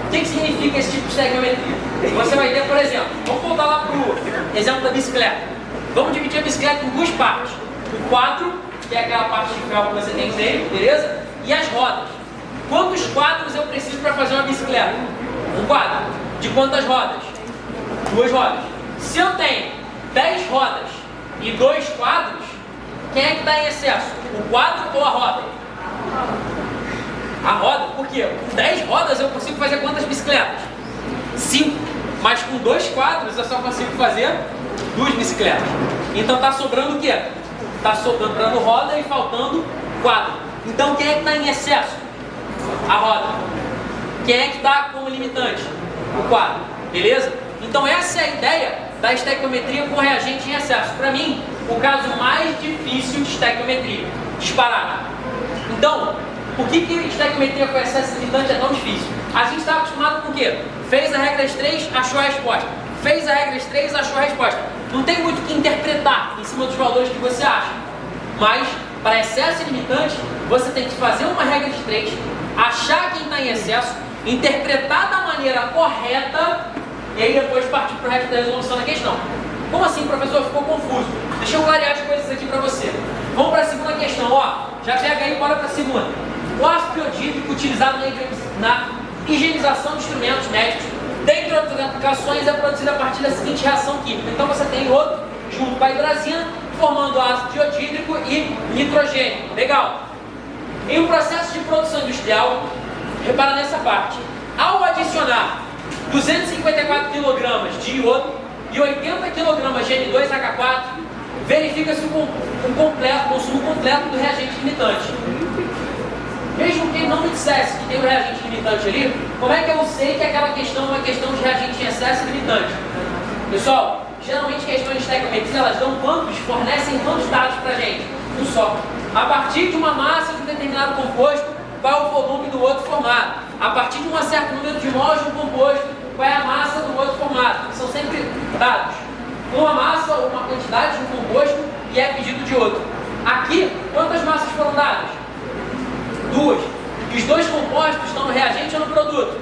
O que significa esse tipo de estequiometria? Você vai ter, por exemplo, vamos voltar lá para o exemplo da bicicleta. Vamos dividir a bicicleta em 2 partes. O quadro, que é aquela parte de ferro que você tem nele, beleza? E as rodas. Quantos quadros eu preciso para fazer uma bicicleta? Um quadro. De quantas rodas? 2 rodas. Se eu tenho 10 rodas e 2 quadros, quem é que está em excesso? O quadro ou a roda? A roda, por quê? Com 10 rodas eu consigo fazer quantas bicicletas? 5. Mas com 2 quadros eu só consigo fazer 2 bicicletas. Então está sobrando o quê? Está sobrando roda e faltando quadro. Então quem é que está em excesso? A roda. Quem é que está como limitante? O quadro. Beleza? Então essa é a ideia da estequiometria com reagente em excesso. Para mim, o caso mais difícil de estequiometria. Disparado. Então, Por que estequiometria com excesso limitante é tão difícil? A gente está acostumado com o quê? Fez a regra 3, achou a resposta. Fez a regra 3, achou a resposta. Não tem muito o que interpretar em cima dos valores que você acha. Mas, para excesso limitante, você tem que fazer uma regra de 3, achar quem está em excesso, interpretar da maneira correta e aí depois partir para o resto da resolução da questão. Como assim, professor? Ficou confuso. Deixa eu clarear as coisas aqui para você. Vamos para a segunda questão. Ó, já pega aí e bora para a segunda. O ácido biodídrico utilizado na higienização de instrumentos médicos, dentre outras aplicações, é produzido a partir da seguinte reação química. Então você tem iodo junto com a hidrazina, formando ácido biodídrico e nitrogênio. Legal. Em um processo de produção industrial, repara nessa parte, ao adicionar 254 kg de iodo e 80 kg de N2H4, verifica-se o consumo completo do reagente limitante. Mesmo que ele não me dissesse que tem um reagente limitante ali, como é que eu sei que aquela questão é uma questão de reagente em excesso e limitante? Pessoal, geralmente questões de estequiometria, elas dão quantos, fornecem quantos dados para a gente? Um só. A partir de uma massa de um determinado composto, qual é o volume do outro formado? A partir de um certo número de mols de um composto, qual é a massa do outro formado? São sempre dados. Uma massa ou uma quantidade de um composto e é pedido de outro. Aqui, quantas massas foram dadas? 2. E os dois compostos estão no reagente ou no produto?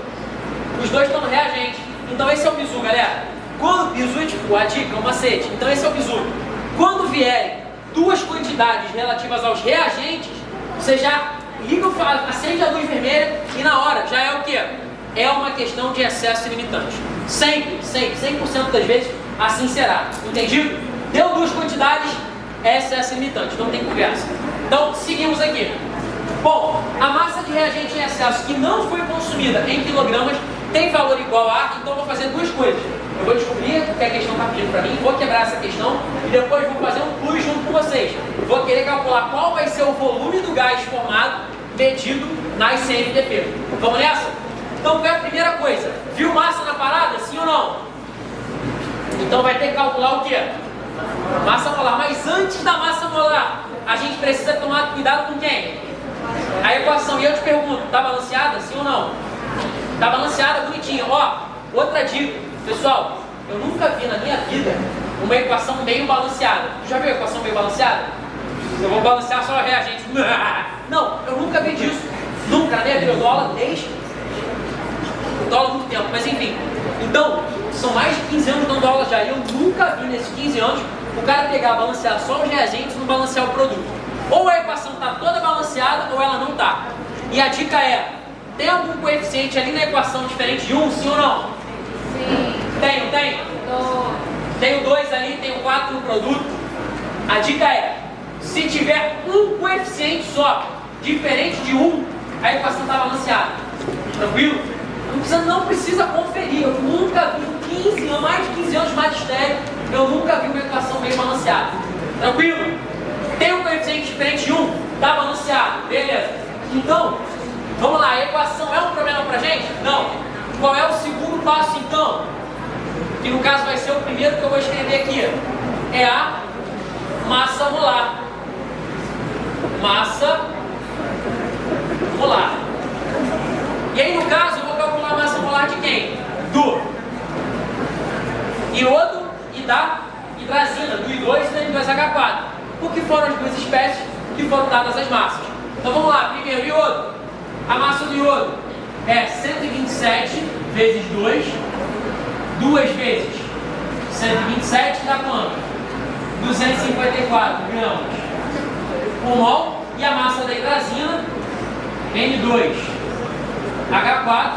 Os dois estão no reagente. Então esse é o bizu, galera. Quando bizu é tipo a dica, o macete. Então esse é o bizu. Quando vierem duas quantidades relativas aos reagentes, você já liga, acende a luz vermelha e na hora já é o quê? É uma questão de excesso limitante. Sempre, 100% das vezes, assim será. Entendido? Deu duas quantidades, é excesso limitante, não tem conversa. Então, seguimos aqui. Bom, a massa de reagente em excesso que não foi consumida em quilogramas tem valor igual a, então eu vou fazer duas coisas. Eu vou descobrir o que a questão está pedindo para mim, vou quebrar essa questão e depois vou fazer um plus junto com vocês. Vou querer calcular qual vai ser o volume do gás formado medido na ICMDP. Vamos nessa? Então, qual é a primeira coisa? Viu massa na parada? Sim ou não? Então vai ter que calcular o quê? Massa molar. Mas antes da massa molar, a gente precisa tomar cuidado com quem? A equação. E eu te pergunto, tá balanceada? Sim ou não? Tá balanceada, bonitinha. Ó, outra dica. Pessoal, eu nunca vi na minha vida uma equação meio balanceada. Tu já viu a equação meio balanceada? Eu vou balancear só o reagente. Não, eu nunca vi disso. Nunca na minha vida. Eu dou aula desde... Eu dou aula há muito tempo, mas enfim. Então, são mais de 15 anos dando aula já. E eu nunca vi nesses 15 anos o cara pegar, balancear só os reagentes e não balancear o produto. Ou a equação está toda balanceada ou ela não está. E a dica é, tem algum coeficiente ali na equação diferente de 1, sim ou não? Sim. Tem, não tem? Tenho 2 ali, tenho 4 no produto. A dica é, se tiver um coeficiente só, diferente de 1, a equação está balanceada. Tranquilo? Não precisa conferir. Eu nunca vi, mais de 15 anos de magistério, eu nunca vi uma equação meio balanceada. Tranquilo? Tem um coeficiente diferente de 1, está balanceado. Beleza. Então, vamos lá. A equação é um problema pra gente? Não. Qual é o segundo passo, então? Que no caso vai ser o primeiro que eu vou escrever aqui. É a massa molar. Massa molar. E aí, no caso, eu vou calcular a massa molar de quem? Do iodo e da hidrazina, do I2 e da N2H4. Porque foram as duas espécies que foram dadas as massas. Então vamos lá, primeiro, iodo. A massa do iodo é 127 vezes 2. 2 vezes 127 dá quanto? 254 gramas por mol. E a massa da hidrazina, N2H4,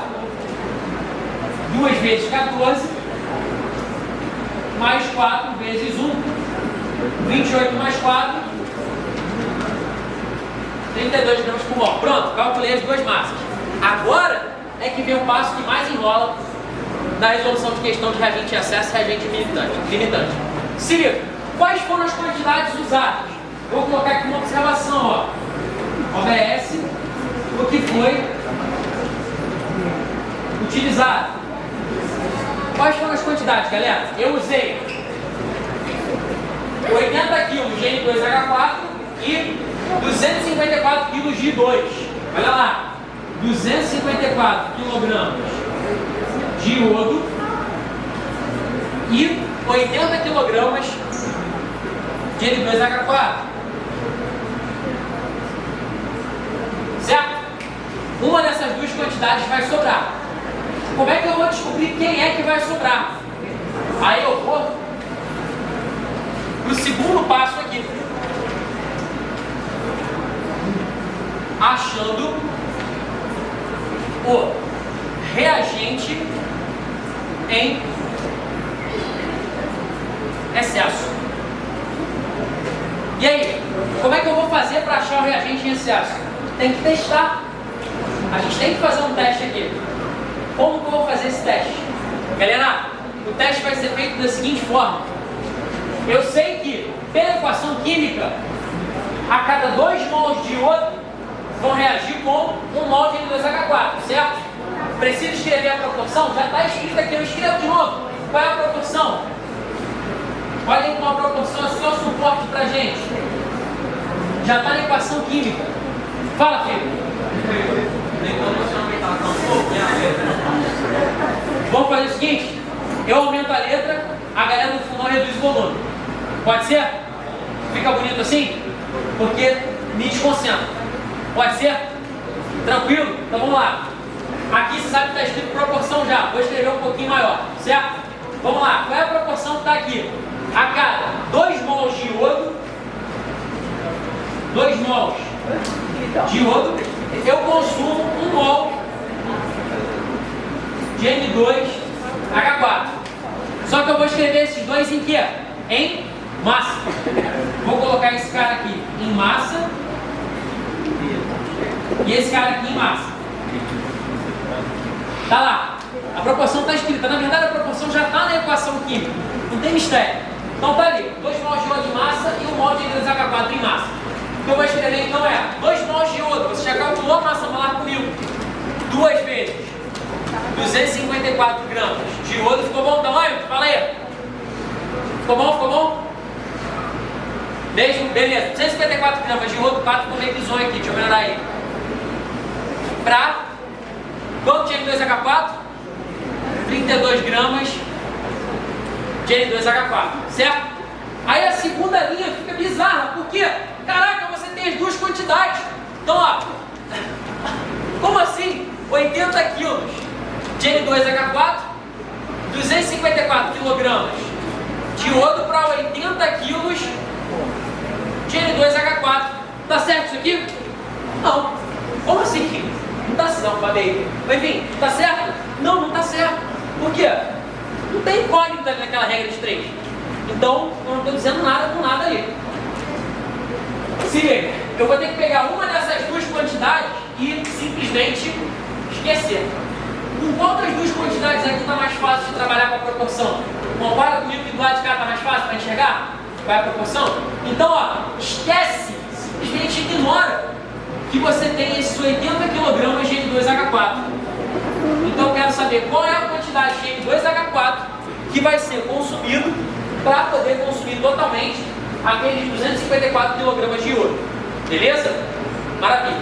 2 vezes 14, mais 4 vezes 1, 28 mais 4, 32 gramas por mol. Pronto, calculei as duas massas. Agora é que vem o passo que mais enrola na resolução de questão de reagente em excesso e reagente limitante. Se liga, quais foram as quantidades usadas? Vou colocar aqui uma observação, ó. OBS, o que foi utilizado. Quais foram as quantidades, galera? Eu usei 80 kg de N2H4 e 254 kg de I2. Olha lá, 254 kg de iodo e 80 kg de N2H4. Certo? Uma dessas duas quantidades vai sobrar. Como é que eu vou descobrir quem é que vai sobrar? Aí eu vou para o segundo passo aqui. Achando o reagente em excesso. E aí, como é que eu vou fazer para achar o reagente em excesso? Tem que testar. A gente tem que fazer um teste aqui. Como que eu vou fazer esse teste? Galera, o teste vai ser feito da seguinte forma. Eu sei que, pela equação química, a cada 2 mols de iodo vão reagir com 1 mol de N2H4, certo? Preciso escrever a proporção? Já está escrito aqui, eu escrevo de novo. Qual é a proporção? Olha aí uma proporção, é só suporte pra gente. Já está na equação química. Fala, filho. Vamos fazer o seguinte, eu aumento a letra, a galera do fundão reduz o volume. Pode ser? Fica bonito assim? Porque me desconcentra. Pode ser? Tranquilo? Então vamos lá. Aqui você sabe que está escrito proporção já. Vou escrever um pouquinho maior, certo? Vamos lá. Qual é a proporção que está aqui? A cada 2 mols de iodo, 2 mols de iodo, eu consumo 1 mol de N2H4. Só que eu vou escrever esses dois em quê? Em massa. Vou colocar esse cara aqui em massa e esse cara aqui em massa. Tá lá. A proporção está escrita. Na verdade, a proporção já está na equação química. Não tem mistério. Então tá ali. 2 mols de iodo em massa e 1 mol de N2H4 em massa. O que eu vou escrever então é 2 mols de iodo. Você já calculou a massa molar comigo. 2 vezes 254 gramas de iodo. Ficou bom o tamanho? Fala aí. Ficou bom? Ficou bom? Mesmo? Beleza. 254 gramas de iodo. 4 ficou meio bizonho aqui. Deixa eu melhorar aí. Pra quanto de N2H4? 32 gramas de N2H4. Certo? Aí a segunda linha fica bizarra. Por quê? Caraca, você tem as duas quantidades. Então, ó. Como assim? 80 quilos de N2H4, 254 quilogramas de iodo para 80 quilos de N2H4. Tá certo isso aqui? Não. Como assim? Não tá certo, falei. Enfim, tá certo? Não, não tá certo. Por quê? Não tem incógnita ali naquela regra de 3. Então, eu não estou dizendo nada com nada ali. Se liga, eu vou ter que pegar uma dessas duas quantidades e simplesmente esquecer. Com qual das duas quantidades aqui está mais fácil de trabalhar com a proporção? Compara comigo que do lado de cá está mais fácil para enxergar? Qual é a proporção? Então, ó, esquece, simplesmente ignora que você tem esses 80 kg de N2H4. Então eu quero saber qual é a quantidade de N2H4 que vai ser consumido para poder consumir totalmente aqueles 254 kg de iodo. Beleza? Maravilha.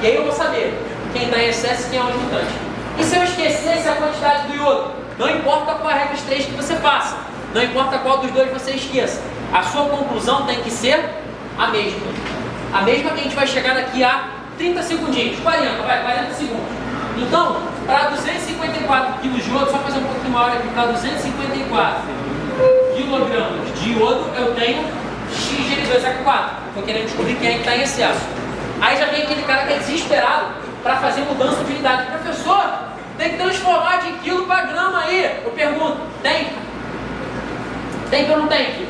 E aí eu vou saber quem está em excesso e quem é o resultante. E se eu esquecesse a quantidade do iodo? Não importa qual a regra de 3 que você faça. Não importa qual dos dois você esqueça. A sua conclusão tem que ser a mesma. A mesma que a gente vai chegar daqui a 30 segundinhos. 40 segundos. Então, para 254 kg de iodo, só fazer um pouquinho maior aqui, para 254 kg de iodo, eu tenho X de N2H4. Estou querendo descobrir quem é que está em excesso. Aí já vem aquele cara que é desesperado para fazer mudança de unidade. Professor, tem que transformar de quilo para grama aí. Eu pergunto, tem? Tem que ou não tem que?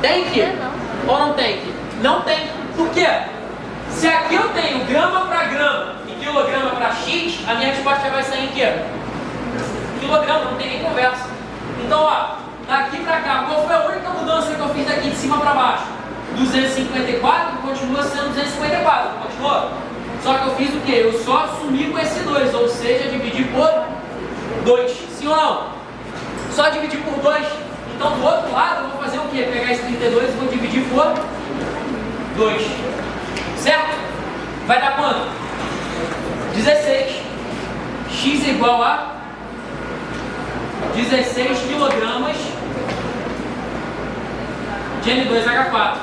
Tem que? Ou não tem que? Não tem. Por quê? Se aqui eu tenho grama para grama e quilograma para X, a minha resposta já vai sair em quê? Quilograma, não tem nem conversa. Então, ó, daqui para cá, qual foi a única mudança que eu fiz daqui de cima para baixo? 254 continua sendo 254, continua? Só que eu fiz o quê? Eu só sumi com esse 2, ou seja, dividi por 2. Sim ou não? Só dividir por 2. Então, do outro lado, eu vou fazer o quê? Pegar esse 32 e vou dividir por 2. Certo? Vai dar quanto? 16. X igual a 16 kg de N2H4.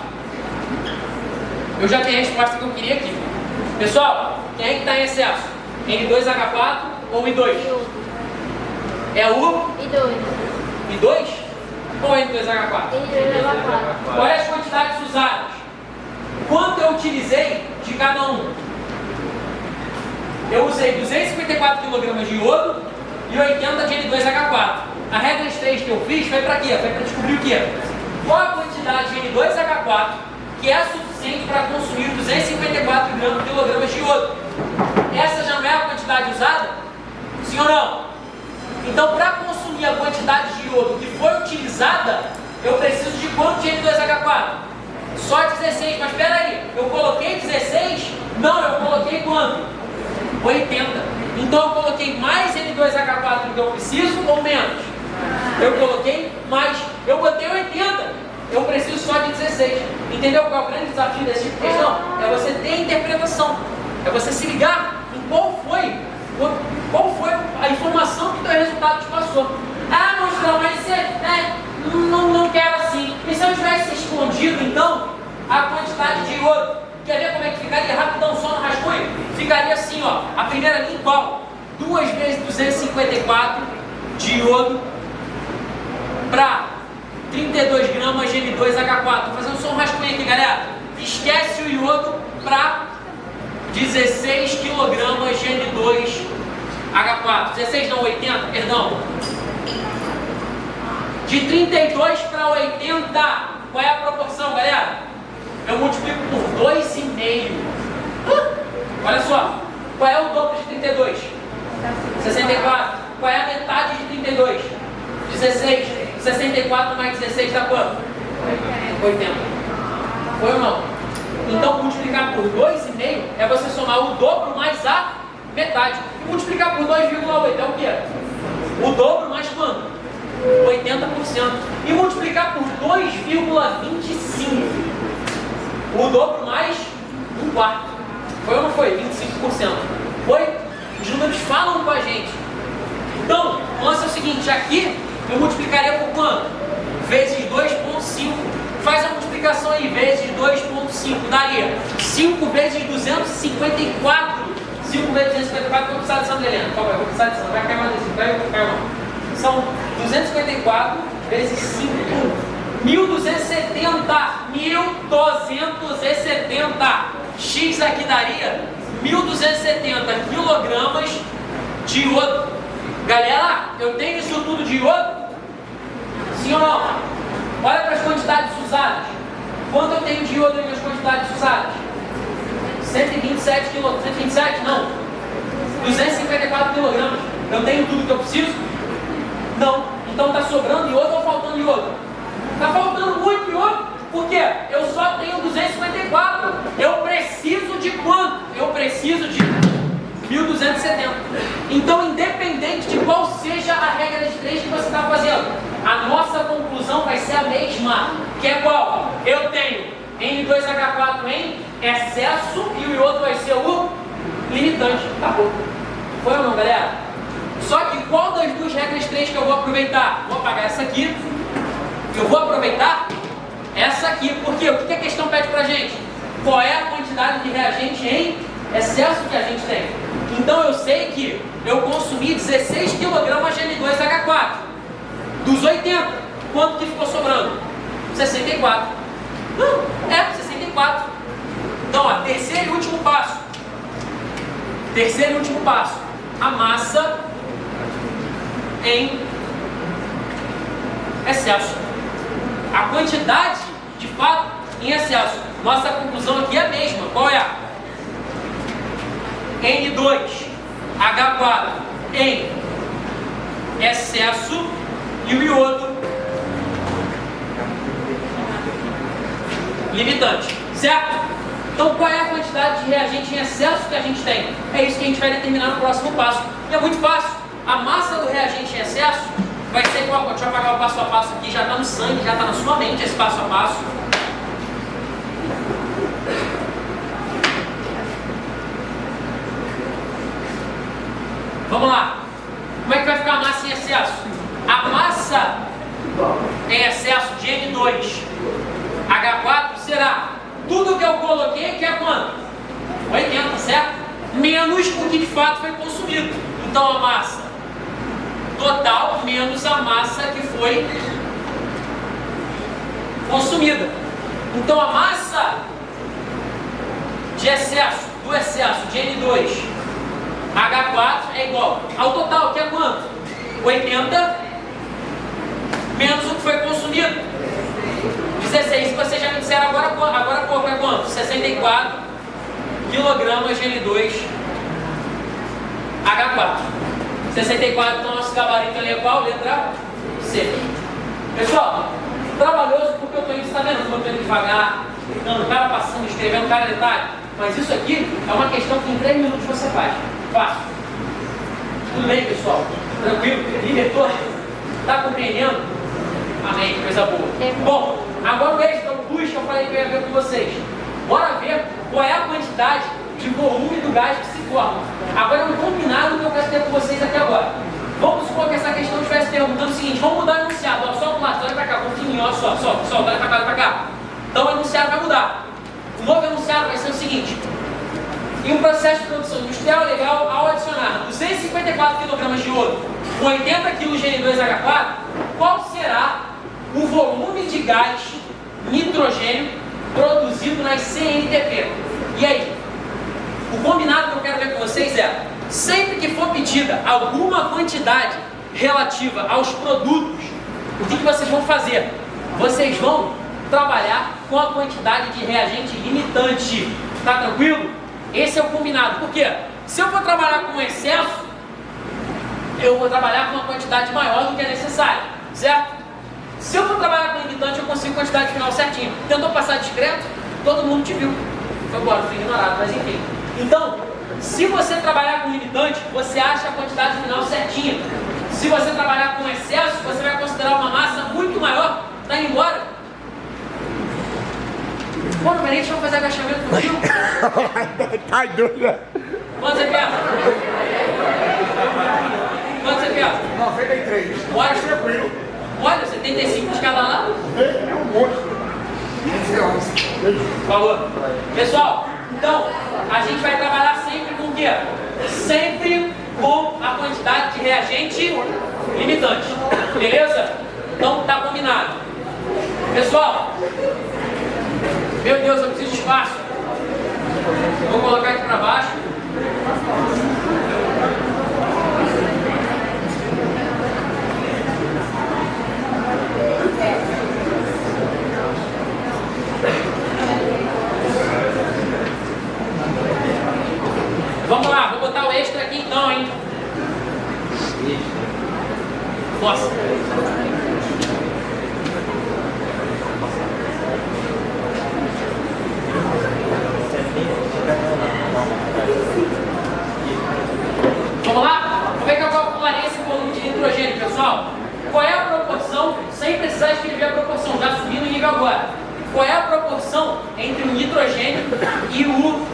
Eu já tenho a resposta que eu queria aqui. Pessoal, quem é que está em excesso? N2H4 ou I2? É o I2 ou N2H4? I2H4. Olha as quantidades usadas. Quanto eu utilizei de cada um? Eu usei 254 kg de iodo e 80 de N2H4. A regra das 3 que eu fiz foi para quê? Foi para descobrir o quê? Qual a quantidade de N2H4 que é suficiente para consumir 254 kg de iodo? Essa já não é a quantidade usada? Sim ou não? Então, para consumir a quantidade de iodo que foi utilizada, eu preciso de quanto de N2H4? Só 16, mas espera aí, eu coloquei 16? Não, eu coloquei quanto? 80. Então eu coloquei mais N2H4 do que eu preciso ou menos? Eu coloquei mais. Eu botei 80. Eu preciso só de 16. Entendeu qual é o grande desafio desse tipo de questão? É você ter a interpretação. É você se ligar em qual foi a informação que o teu resultado te passou. Ah, não, mas você não quero assim. E se eu tivesse escondido, então, a quantidade de iodo? Quer ver como é que ficaria? Rapidão, só no rascunho. Ficaria assim, ó. A primeira linha igual. 2 vezes 254 de iodo para 32 gramas de N2H4. Estou fazendo só um rascunho aqui, galera. Esquece o iodo para 16 kg de N2H4. 16 não, 80, perdão. De 32 para 80. Qual é a proporção, galera? Eu multiplico por 2,5. Olha só. Qual é o dobro de 32? 64. Qual é a metade de 32? 16. 64 mais 16 dá quanto? 80. Foi ou não? Então, multiplicar por 2,5 é você somar o dobro mais a metade. E multiplicar por 2,8 é o quê? O dobro mais quanto? 80%. E multiplicar por 2,25. O dobro mais um quarto. Foi ou não foi? 25%. Foi? Os números falam com a gente. Então, o lance é o seguinte, aqui eu multiplicaria por quanto? Vezes 2,5. Faz a multiplicação aí, vezes 2,5. Daria 5 vezes 254. 5 vezes 254, vou precisar de Sandra Helena. Calma aí, vou precisar de Sandra. Vai cair mais assim, vai cair não. São 254 vezes 5. 1270. 1270. X aqui daria 1270 kg de iodo. Galera, eu tenho isso tudo de iodo? Sim ou não? Olha para as quantidades usadas. Quanto eu tenho de iodo nas quantidades usadas? 127 kg. 127? Não. 254 kg. Eu tenho tudo que eu preciso? Não. Então está sobrando iodo ou faltando iodo? Está faltando muito iodo. Por quê? Eu só tenho 254. Eu preciso de quanto? Eu preciso de 1270. Então, independente de qual seja a regra de 3 que você está fazendo, a nossa conclusão vai ser a mesma. Que é qual? Eu tenho N2H4 em excesso e o iodo vai ser o limitante. Acabou. Foi ou não, galera? Só que qual das duas regras 3 que eu vou aproveitar? Vou apagar essa aqui. Eu vou aproveitar essa aqui. Por quê? O que a questão pede pra gente? Qual é a quantidade de reagente em excesso que a gente tem? Então eu sei que eu consumi 16 kg de N2H4. Dos 80, quanto que ficou sobrando? 64. Não, 64. Então, ó, terceiro e último passo. Terceiro e último passo. A massa em excesso. A quantidade, de fato, em excesso. Nossa conclusão aqui é a mesma. Qual é? N2H4 em excesso e o iodo limitante. Certo? Então, qual é a quantidade de reagente em excesso que a gente tem? É isso que a gente vai determinar no próximo passo. E é muito fácil. A massa do reagente em excesso vai ser igual. Deixa eu apagar o passo a passo aqui. Já está no sangue, já está na sua mente esse passo a passo. Vamos lá. Como é que vai ficar a massa em excesso? A massa em excesso de N2 H4 será tudo que eu coloquei, que é quanto? 80, certo? Menos o que de fato foi consumido. Então a massa total menos a massa que foi consumida. Então a massa de excesso, do excesso de N2 H4 é igual ao total, que é quanto? 80 menos o que foi consumido. 16. Se você já me disseram agora pouco, é quanto? 64 kg de N2 H4. 64, então nosso gabarito ali é qual? Letra C. Pessoal, trabalhoso porque eu estou indo, você está vendo como eu estou indo devagar, ficando, o cara passando, escrevendo, cada detalhe. Mas isso aqui é uma questão que em 3 minutos você faz. Fácil. Tudo bem, pessoal? Tranquilo? Diretor? Está compreendendo? Amém, coisa boa. Bom, agora o extra, o plus que eu falei que eu ia ver com vocês. Bora ver qual é a quantidade de volume do gás que se forma. Agora é um combinado que eu quero ter com vocês aqui agora. Vamos supor que essa questão estivesse perguntando o seguinte: vamos mudar o enunciado, ó, só pro lado, olha pra cá, confia em mim, ó, só, olha pra cá. Então o enunciado vai mudar. O novo enunciado vai ser o seguinte: em um processo de produção industrial legal, ao adicionar 254 kg de ouro com 80 kg de N2H4, qual será o volume de gás nitrogênio produzido nas CNTP? E aí? O combinado que eu quero ver com vocês é: sempre que for pedida alguma quantidade relativa aos produtos, o que vocês vão fazer? Vocês vão trabalhar com a quantidade de reagente limitante. Tá tranquilo? Esse é o combinado. Por quê? Se eu for trabalhar com excesso, eu vou trabalhar com uma quantidade maior do que é necessário, certo? Se eu for trabalhar com limitante, eu consigo a quantidade final certinho. Tentou passar discreto, todo mundo te viu. Foi embora, fui ignorado, mas enfim. Então, se você trabalhar com limitante, você acha a quantidade final certinha. Se você trabalhar com excesso, você vai considerar uma massa muito maior. Tá indo embora? Pô, no Benete, vamos fazer agachamento contigo? Tá doido. Quanto você quer? Quanto você quer? 93. Bora. Tranquilo. Olha, 75 de cada lado. É um monte. Por favor. Pessoal, então, a gente vai trabalhar sempre com o quê? Sempre com a quantidade de reagente limitante. Beleza? Então, tá combinado. Pessoal, meu Deus, eu preciso de espaço. Vou colocar aqui para baixo. Vamos lá, vou botar o extra aqui então, hein? Nossa. Vamos lá? Como é que eu calcularia esse volume de nitrogênio, pessoal? Qual é a proporção, sem precisar escrever a proporção, já subindo o nível agora. Qual é a proporção entre o nitrogênio e o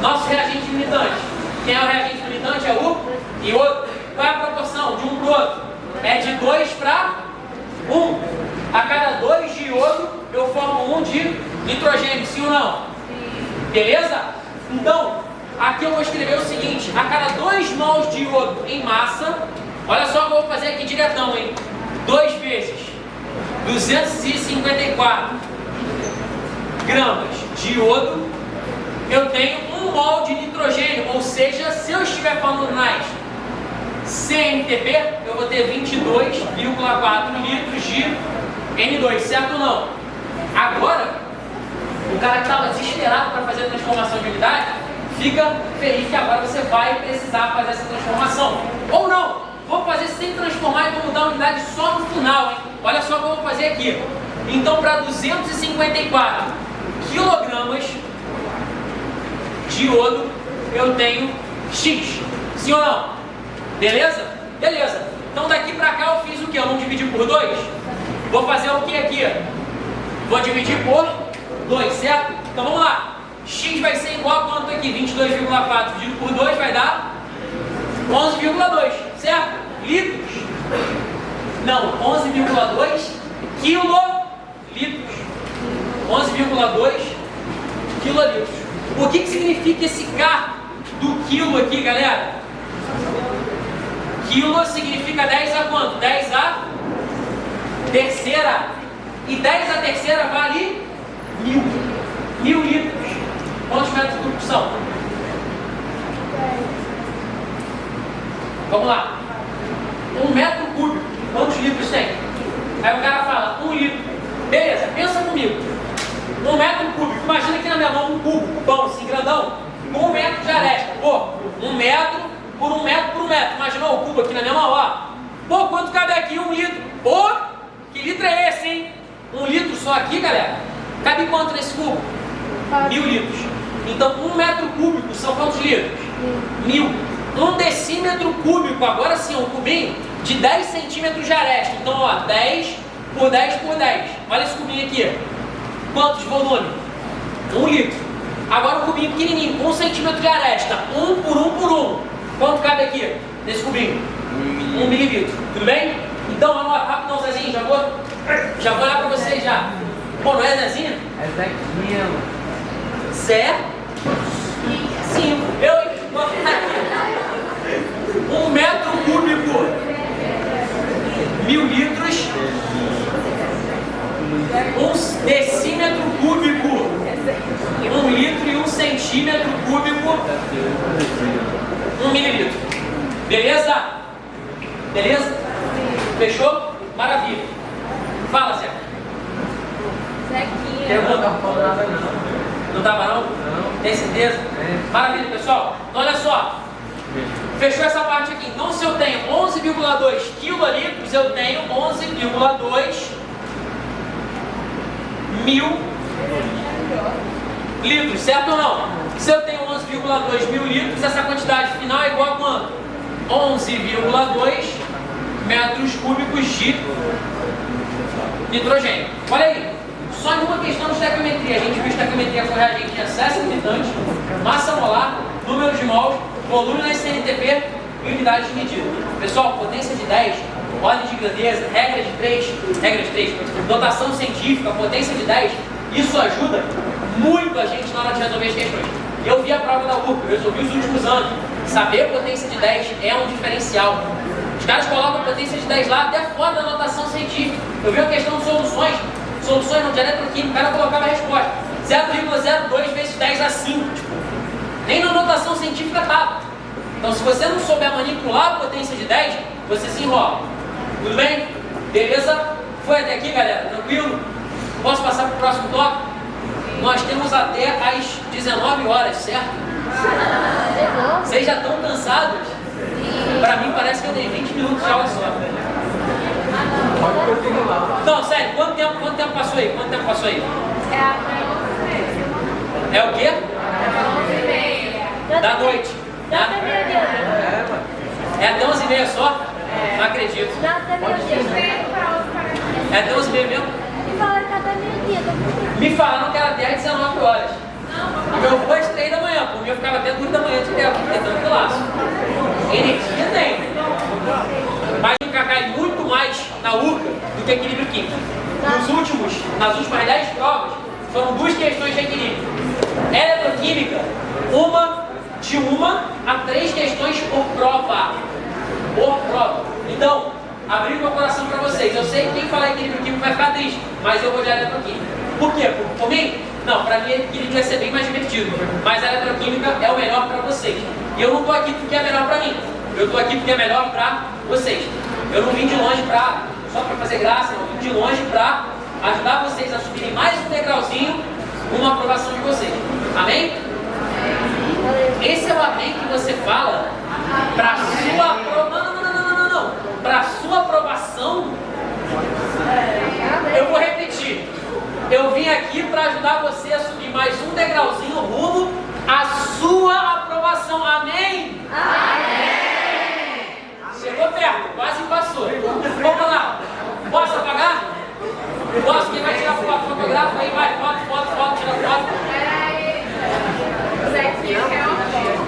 nosso reagente limitante? Quem é o reagente limitante? É o iodo. Qual é a proporção de um para o outro? É de 2 para 1. A cada 2 de iodo, eu formo 1 de nitrogênio, sim ou não? Beleza? Então, aqui eu vou escrever o seguinte: a cada 2 mols de iodo em massa, olha só o que eu vou fazer aqui diretão, hein? 2 vezes 254 gramas de iodo, eu tenho 1 mol de nitrogênio, ou seja, se eu estiver falando nas CNTP, eu vou ter 22,4 litros de N2, certo ou não? Agora, o cara que estava desesperado para fazer a transformação de unidade, fica feliz que agora você vai precisar fazer essa transformação. Ou não, vou fazer sem transformar e vou mudar a unidade só no final, hein? Olha só o que eu vou fazer aqui. Então, para 254 quilogramas de iodo, eu tenho X. Sim ou não? Beleza? Beleza. Então, daqui para cá eu fiz o quê? Eu não dividi por 2? Vou fazer o que aqui? Vou dividir por 2, certo? Então, vamos lá. X vai ser igual a quanto aqui? 22,4 dividido por 2 vai dar 11,2, certo? Litros? Não, 11,2 quilolitros. 11,2 quilolitros. O que significa esse K do quilo aqui, galera? Quilo significa 10 a quanto? 10 a terceira. E 10 a terceira vale 1000. 1000 litros. Quantos metros cúbicos são? Vamos lá. 1 metro cúbico. Quantos litros tem? Aí o cara fala, 1 litro. Beleza, pensa comigo. 1 metro cúbico. Imagina aqui na minha mão um cubo, cubão assim, grandão. 1 metro de aresta. Pô, 1 metro por 1 metro por 1 metro. Imaginou o cubo aqui na minha mão, ó. Pô, quanto cabe aqui? 1 litro. Pô, que litro é esse, hein? 1 litro só aqui, galera? Cabe quanto nesse cubo? 1000 litros. Então, 1 metro cúbico são quantos litros? 1000. 1 decímetro cúbico, agora sim, um cubinho de 10 centímetros de aresta. Então, ó, 10 por 10 por 10. Olha esse cubinho aqui. Quantos volume? 1 litro. Agora o cubinho pequenininho, 1 centímetro de aresta. 1 por 1 por 1. Quanto cabe aqui, nesse cubinho? 1 mililitro. Tudo bem? Então, vamos lá, rapidão, Zezinho. Já vou olhar pra vocês já. Pô, não é Zezinho? É Zequinha. Zé. Sim. Eu vou aqui. 1 metro cúbico. 1000 litros. 1 decímetro cúbico. 1 litro e 1 centímetro cúbico. 1 mililitro. Beleza? Beleza? Fechou? Maravilha. Fala, Zé. Zequinha. Pergunta? Não falou nada não. Não tava não? Não. Tem certeza? É. Maravilha, pessoal. Então, olha só. Fechou essa parte aqui. Então, se eu tenho 11,2 quilolitros, eu tenho 11,2 mil litros, certo ou não? Se eu tenho 11,2 mil litros, essa quantidade final é igual a quanto? 11,2 metros cúbicos de nitrogênio. Olha aí, só em uma questão de estequiometria. A gente viu estequiometria com reagente de acesso limitante, massa molar, número de mols, volume na SNTP e unidade de medida. Pessoal, potência de 10, ordem de grandeza, regra de 3, dotação científica, potência de 10, isso ajuda muito a gente na hora de resolver as questões. Eu vi a prova da URP, eu resolvi os últimos anos. Saber potência de 10 é um diferencial. Os caras colocam a potência de 10 lá até fora da notação científica. Eu vi uma questão de soluções não de eletroquímica, o cara colocava a resposta 0,02 vezes 10 a 5. Tipo, nem na notação científica estava. Então, se você não souber manipular a potência de 10, você se enrola. Tudo bem? Beleza? Foi até aqui, galera? Tranquilo? Posso passar para o próximo tópico? Nós temos até às 19 horas, certo? Vocês já estão cansados? Para mim parece que eu dei 20 minutos de aula só. Pode continuar. Não, sério, quanto tempo passou aí? Quanto tempo passou aí? É o quê? Da noite. Dá até meio-dia. É, mano. É até 11h30 só? Não acredito. Dá até meio-dia. É até 11h30 mesmo? Me falaram que até meio-dia. Me falaram que era até às 19 horas. O meu voo é às 3 da manhã, por mim eu ficava até 2 da manhã de tempo, tentando laço. Energia tem. Mas o Cacá cai muito mais na URCA do que equilíbrio químico. Nas últimas 10 provas, foram 2 questões de equilíbrio. Eletroquímica, de 1 a 3 questões por prova. Então, abri meu coração para vocês. Eu sei que quem falar equilíbrio químico vai ficar triste, mas eu vou de eletroquímica. Por quê? Por mim? Não, para mim equilíbrio vai ser bem mais divertido. Mas a eletroquímica é o melhor para vocês. E eu não estou aqui porque é melhor para mim. Eu estou aqui porque é melhor para vocês. Eu não vim de longe só para fazer graça, não. Eu vim de longe para ajudar vocês a subirem mais um degrauzinho uma aprovação de vocês. Amém? Esse é o amém que você fala para sua aprovação. Não. Para sua aprovação. Eu vou repetir. Eu vim aqui para ajudar você a subir mais um degrauzinho rumo à sua aprovação. Amém? Amém! Chegou perto, quase passou. Vamos lá. Posso apagar? Posso? Quem vai tirar foto? Fotógrafo aí, vai. Foto, tira foto. Zequinha quer uma foto.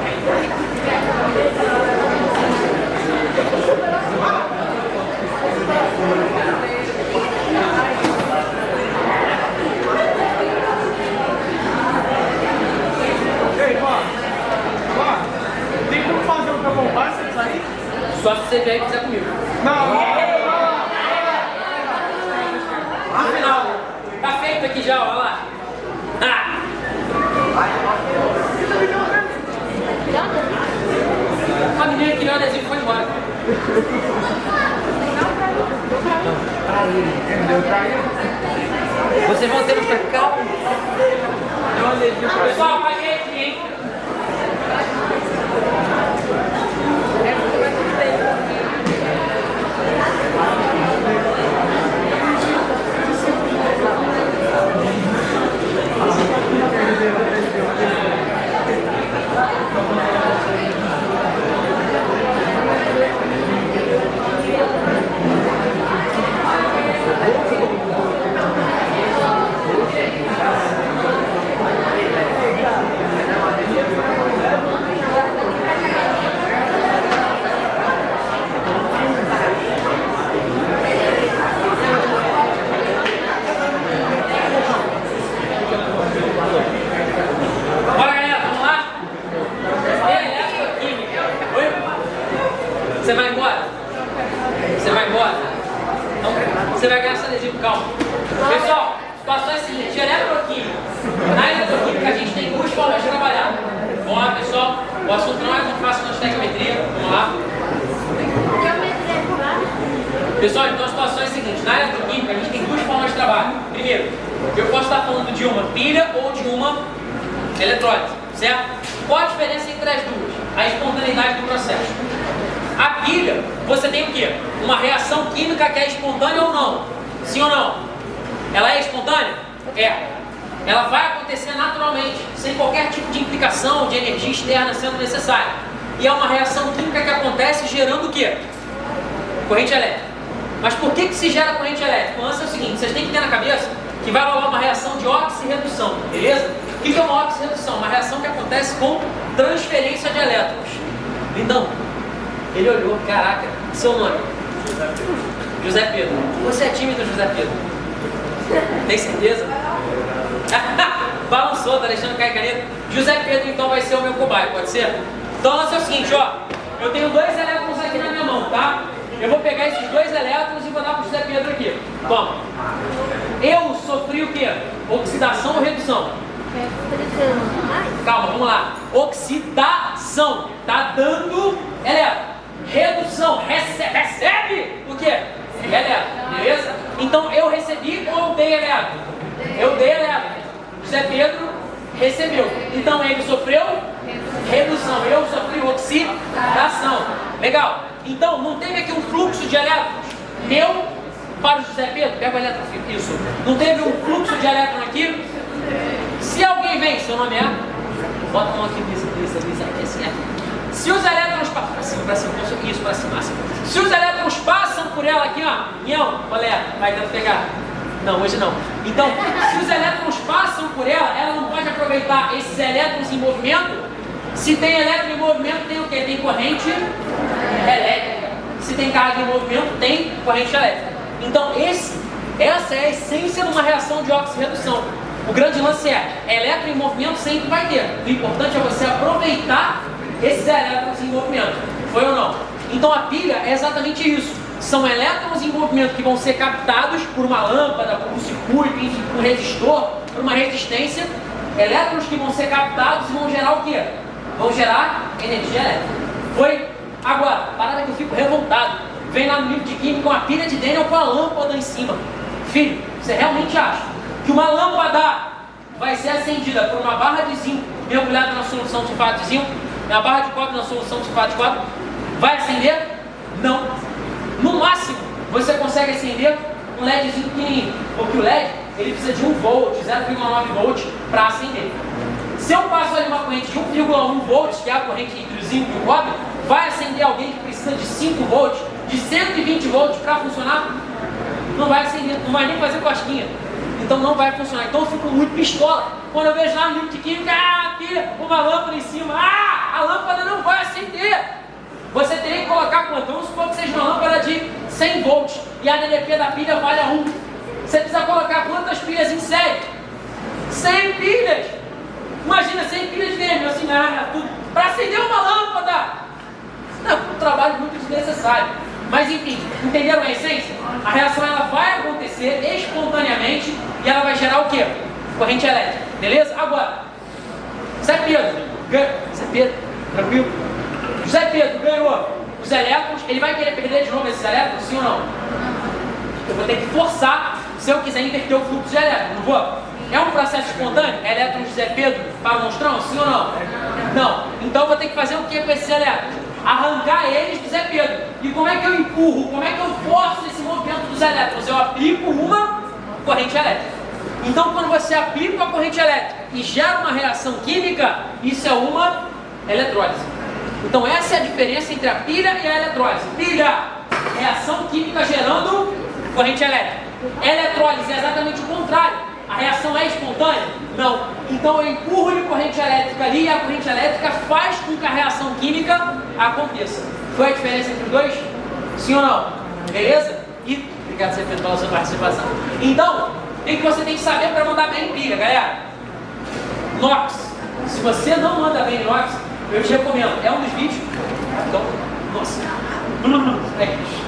Vocês vão ter muita calma. Pessoal, apaguei aqui, hein? Bora, galera, vamos lá? Oi? Você vai embora? Você vai embora? Então, você vai ganhar esse adesivo, calma. Pessoal, a situação é a seguinte: de eletroquímica. Na eletroquímica a gente tem duas formas de trabalhar. Vamos lá, pessoal. O assunto não é tão fácil quanto estequiometria. Vamos lá. Pessoal, então a situação é a seguinte: na eletroquímica a gente tem duas formas de trabalho. Primeiro, eu posso estar falando de uma pilha ou de uma eletrólise, certo? Qual a diferença entre as duas? A espontaneidade do processo. A pilha, você tem o quê? Uma reação química que é espontânea ou não? Sim ou não? Ela é espontânea? É. Ela vai acontecer naturalmente, sem qualquer tipo de implicação de energia externa sendo necessária. E é uma reação química que acontece gerando o quê? Corrente elétrica. Mas por que se gera corrente elétrica? O lance é o seguinte: vocês têm que ter na cabeça que vai rolar uma reação de oxirredução, beleza? O que é uma oxirredução? Uma reação que acontece com transferência de elétrons. Lindão, ele olhou, caraca, seu nome? José Pedro. Você é tímido, José Pedro? Tem certeza? Balançou, tá deixando cair caneta. José Pedro então vai ser o meu cobaia, pode ser? Então o lance é o seguinte, ó. Eu tenho dois elétrons aqui na minha mão, tá? Eu vou pegar esses dois elétrons e vou dar pro José Pedro aqui. Toma. Eu sofri o quê? Oxidação ou redução? Calma, vamos lá. Oxidação. Tá dando elétron. Redução. Recebe o quê? Elétron. Beleza? Então eu recebi ou dei elétron? Eu dei elétron. José Pedro recebeu. Então ele sofreu redução. Eu sofri oxidação. Legal. Então não teve aqui um fluxo de elétrons meu para o José Pedro. Pega o elétron, isso. Não teve um fluxo de elétron aqui. Se alguém vem, seu nome é? Bota a mão aqui, isso, assim é. Se os elétrons passam, pra cima, isso, pra cima, assim. Se os elétrons passam por ela aqui, ó, Ião, qual é? Vai dando pegar. Não, hoje não. Então, se os elétrons passam por ela não pode aproveitar esses elétrons em movimento. Se tem elétron em movimento, tem o quê? Tem corrente elétrica. Se tem carga em movimento, tem corrente elétrica. Então, essa é a essência de uma reação de oxirredução. O grande lance é, elétron em movimento sempre vai ter. O importante é você aproveitar esses elétrons em movimento. Foi ou não? Então a pilha é exatamente isso. São elétrons em movimento que vão ser captados por uma lâmpada, por um circuito, enfim, por um resistor, por uma resistência. Elétrons que vão ser captados e vão gerar o quê? Vão gerar energia elétrica. Foi? Agora, parada que eu fico revoltado. Vem lá no livro de química uma pilha de Daniel com a lâmpada em cima. Filho, você realmente acha que uma lâmpada vai ser acendida por uma barra de zinco mergulhada na solução de sulfato de zinco, uma barra de cobre na solução de sulfato de cobre? Vai acender? Não. No máximo, você consegue acender um LEDzinho pequenininho, porque o LED ele precisa de 1 volt, 0,9 volt para acender. Se eu passo ali uma corrente de 1,1 volts, que é a corrente entre o zinco e o cobre, vai acender alguém que precisa de 5 volts, de 120 volts para funcionar? Não vai acender, não vai nem fazer cosquinha. Então não vai funcionar. Então eu fico muito pistola quando eu vejo lá no livro de química, pilha, uma lâmpada em cima, a lâmpada não vai acender. Você teria que colocar quanto? Vamos supor que seja uma lâmpada de 100 volts e a DDP da pilha vale a 1. Você precisa colocar quantas pilhas em série? 100 pilhas. Imagina 100 pilhas mesmo, assim, tudo. Para acender uma lâmpada. Não, um trabalho muito desnecessário. Mas enfim, entenderam a essência? A reação ela vai acontecer espontaneamente e ela vai gerar o quê? Corrente elétrica, beleza? Agora, José Pedro, tranquilo? José Pedro ganhou os elétrons, ele vai querer perder de novo esses elétrons, sim ou não? Eu vou ter que forçar se eu quiser inverter o fluxo de elétrons, não vou? É um processo espontâneo? Elétrons de Zé Pedro para o monstrão? Sim ou não? Não. Então eu vou ter que fazer o que com esses elétrons? Arrancar eles do Zé Pedro. E como é que eu empurro? Como é que eu forço esse movimento dos elétrons? Eu aplico uma corrente elétrica. Então quando você aplica a corrente elétrica e gera uma reação química, isso é uma eletrólise. Então essa é a diferença entre a pilha e a eletrólise. Pilha, reação química gerando corrente elétrica. Eletrólise é exatamente o contrário. A reação é espontânea? Não. Então eu empurro de corrente elétrica ali e a corrente elétrica faz com que a reação química aconteça. Foi a diferença entre os dois? Sim ou não? Beleza? E obrigado, Zé Pedro, pela sua participação. Então, o que você tem que saber para mandar bem em pilha, galera? NOx. Se você não manda bem em NOx, eu te recomendo. É um dos vídeos. Então, nossa.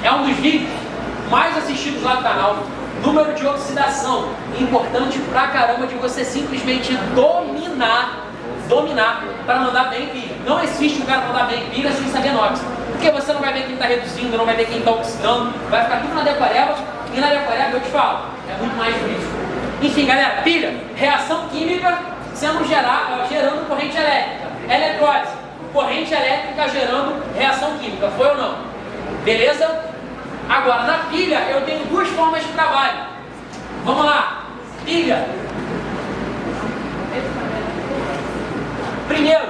É um dos vídeos mais assistidos lá do canal. Número de oxidação. Importante pra caramba de você simplesmente dominar para mandar bem em pilha. Não existe um cara mandar bem em pilha sem saber NOx. Porque você não vai ver quem está reduzindo, não vai ver quem está oxidando. Vai ficar tudo na decoreba. E na decoreba eu te falo, é muito mais difícil. Enfim, galera, pilha, reação química gerando corrente elétrica. Eletrólise, corrente elétrica gerando reação química. Foi ou não? Beleza? Agora, na pilha, eu tenho duas formas de trabalho. Vamos lá. Pilha. Primeiro,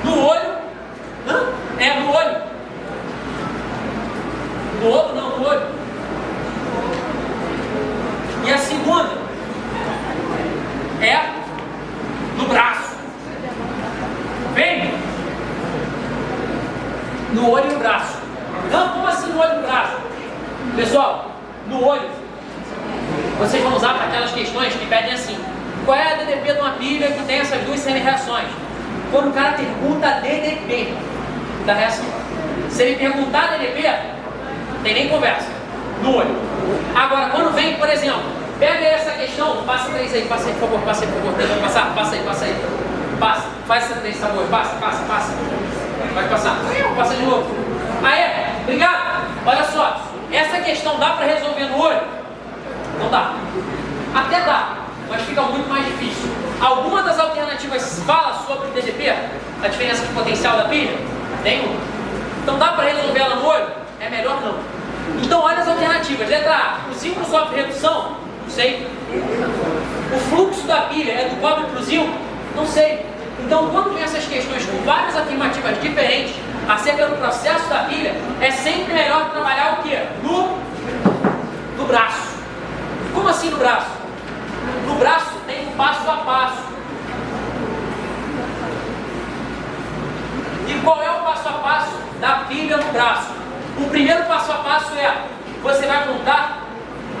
no olho. No olho. No outro não, no olho. E a segunda é no braço. Vem. No olho e no braço. Não, como assim no olho e no braço? Pessoal, no olho, vocês vão usar para aquelas questões que pedem assim: qual é a DDP de uma pilha que tem essas duas semi-reações? Quando o cara pergunta DDP da reação, se ele perguntar DDP, não tem nem conversa. No olho. Agora, quando vem, por exemplo, pega essa questão, passa 3 aí, passa aí, por favor, passa aí, por favor, tem que passar, passa aí, passa, faz essa 3 sabor, passa, vai passar, passa de novo. Aí, obrigado. Olha só, essa questão dá para resolver no olho? Não dá. Até dá, mas fica muito mais difícil. Alguma das alternativas fala sobre o DDP? A diferença de potencial da pilha? Nenhuma. Então dá para resolver ela no olho? É melhor não. Então olha as alternativas. Letra A, o zinco sofre redução? Não sei. O fluxo da pilha é do cobre para o zinco? Não sei. Então quando vem essas questões com várias afirmativas diferentes acerca do processo da pilha, é sempre melhor trabalhar o quê? No braço. Como assim no braço? No braço tem um passo a passo. E qual é o passo a passo da pilha no braço? O primeiro passo a passo é: você vai contar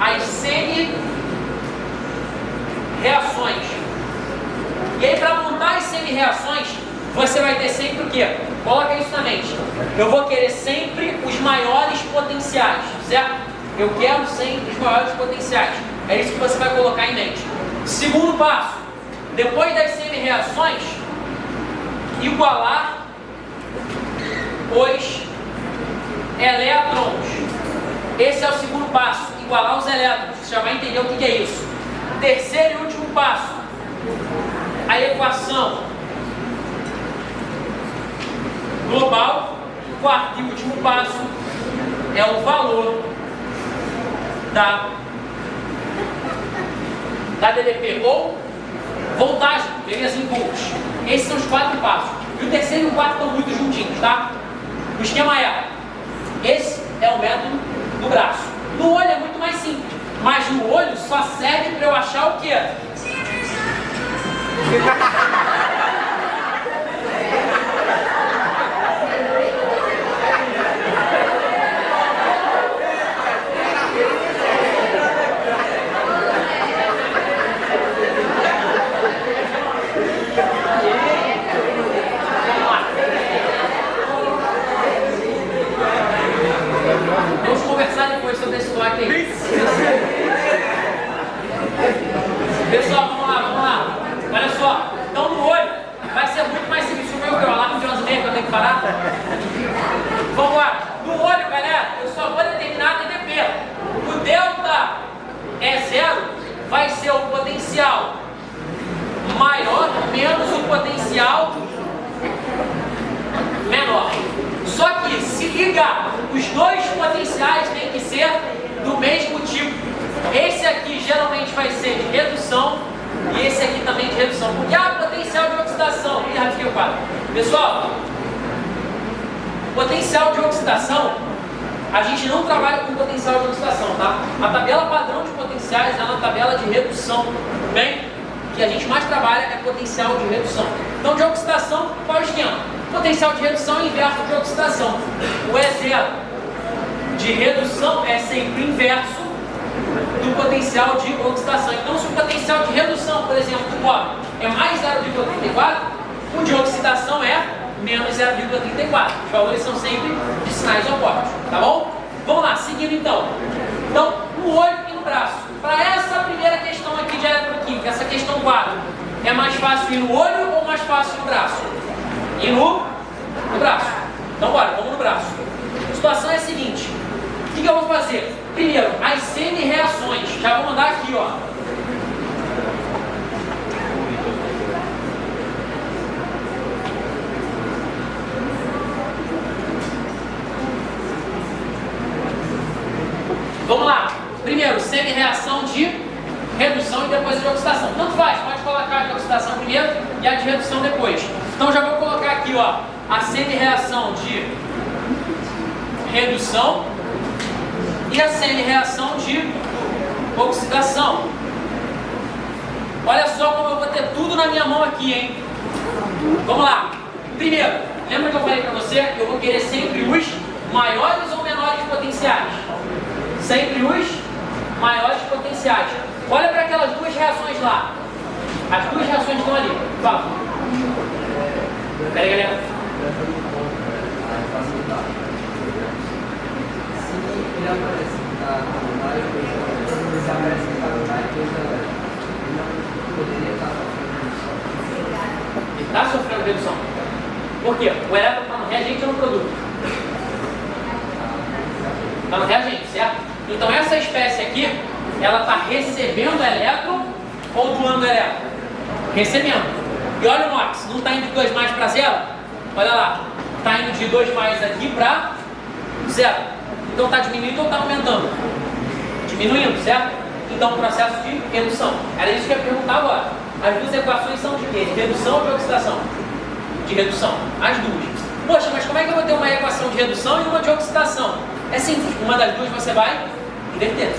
as semi-reações. E aí, para montar as semi-reações, você vai ter sempre o quê? Coloca isso na mente. Eu vou querer sempre os maiores potenciais, certo? Eu quero sempre os maiores potenciais. É isso que você vai colocar em mente. Segundo passo: depois das semi-reações, igualar os elétrons. Esse é o segundo passo, igualar os elétrons. Você já vai entender o que é isso. Terceiro e último passo, a equação global. Quarto e último passo é o valor da DDP ou voltagem, beleza, em volts. Esses são os 4 passos. E o terceiro e o quarto estão muito juntinhos, tá? O esquema é: esse é o método do braço. No olho é muito mais simples, mas no olho só serve para eu achar o quê? Vamos conversar depois sobre esse toque aí. Pessoal, vamos lá. Olha só. Então, no Siga! Os dois potenciais têm que ser do mesmo tipo. Esse aqui geralmente vai ser de redução e esse aqui também de redução. Porque há potencial de oxidação. Ih, rasguei o quadro. Pessoal, potencial de oxidação, a gente não trabalha com potencial de oxidação, tá? A tabela padrão de potenciais é uma tabela de redução, tudo bem? O que a gente mais trabalha é potencial de redução. Então, de oxidação, qual é o esquema? Potencial de redução é inverso de oxidação. O E0 de redução é sempre inverso do potencial de oxidação. Então, se o potencial de redução, por exemplo, do cobre é mais 0,34, o de oxidação é menos 0,34. Os valores são sempre de sinais opostos, tá bom? Vamos lá, seguindo então. Então, no olho e no braço. Para essa primeira questão aqui de eletroquímica, essa questão 4, é mais fácil ir no olho ou mais fácil no braço? Ir no braço. Então, bora, vamos no braço. A situação é a seguinte. O que eu vou fazer? Primeiro, as semi-reações. Já vou mandar aqui, ó. Vamos lá. Primeiro, semi-reação de redução e depois a de oxidação. Tanto faz, pode colocar a de oxidação primeiro e a de redução depois. Então já vou colocar aqui, ó, a semi-reação de redução e a semi-reação de oxidação. Olha só como eu vou ter tudo na minha mão aqui, hein? Vamos lá. Primeiro, lembra que eu falei para você que eu vou querer sempre os maiores ou menores potenciais? Sempre os maiores potenciais. Olha para aquelas duas reações lá. As duas reações estão ali. Fala. Pera aí, galera. Ele aparece na ele aparece na coisa, poderia estar Ele está sofrendo redução. Por quê? O elétron está no reagente ou no produto? Está no reagente, certo? Então essa espécie aqui, ela está recebendo elétron ou doando elétron? Recebendo. E olha o NOx, não está indo de 2 mais para 0? Olha lá, está indo de 2 mais aqui para 0. Então está diminuindo ou está aumentando? Diminuindo, certo? Então processo de redução. Era isso que eu ia perguntar agora. As duas equações são de quê? De redução ou de oxidação? De redução. As duas. Poxa, mas como é que eu vou ter uma equação de redução e uma de oxidação? É simples. Uma das duas você vai inverter.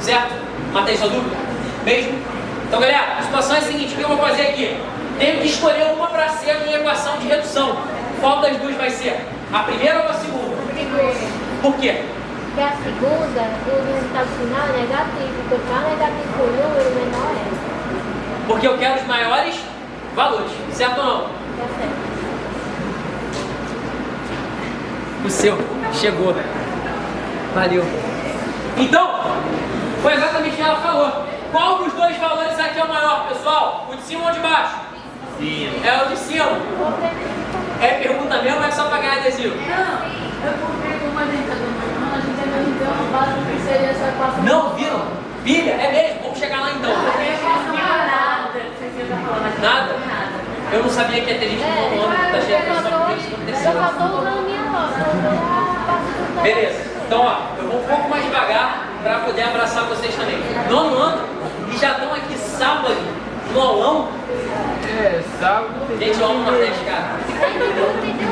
Certo? Matei sua dúvida? Mesmo? Então, galera, a situação é a seguinte. O que eu vou fazer aqui? Tenho que escolher uma para ser a minha equação de redução. Qual das duas vai ser? A primeira ou a segunda? Por quê? Porque a segunda, o resultado final é negativo. Porque o negativo for número, menor é. Porque eu quero os maiores valores. Certo ou não? Tá certo. O seu chegou. Valeu. Então, foi exatamente o que ela falou. Qual dos dois valores aqui é o maior, pessoal? O de cima ou o de baixo? Sim. É o de cima. É pergunta mesmo ou é só para ganhar adesivo? Não, eu comprei uma dentadura, mas a gente ainda não deu uma base do que seria essa equação. Não viram? Pilha? É mesmo? Vamos chegar lá então. Nada? Eu não sabia que ia ter gente no ano. Tá cheio de pessoas. Só faltou usando minha nota. Beleza. Então, ó, eu vou um pouco mais devagar para poder abraçar vocês também. Nono ano e já estão aqui sábado no aulão. É, sábado. Gente, eu amo Nordeste, cara.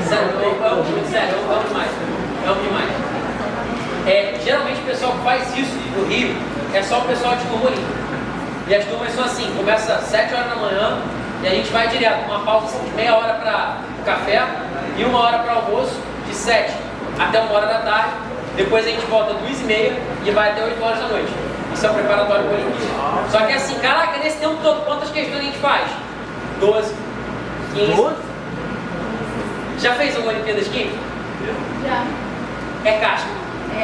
Sério, eu amo demais. Eu amo demais. Geralmente o pessoal que faz isso no Rio é só o pessoal de Comorim. E as turmas são assim, começa às 7 horas da manhã e a gente vai direto, uma pausa assim, de meia hora para café e 1 hora para almoço, de 7 até 1 hora da tarde. Depois a gente volta 2h30 e vai até 8 horas da noite. Isso é o preparatório para a Olimpíada. Só que assim, caraca, nesse tempo todo, quantas questões a gente faz? 12, 15. 12? Já fez uma Olimpíada de Química? Já. É casca.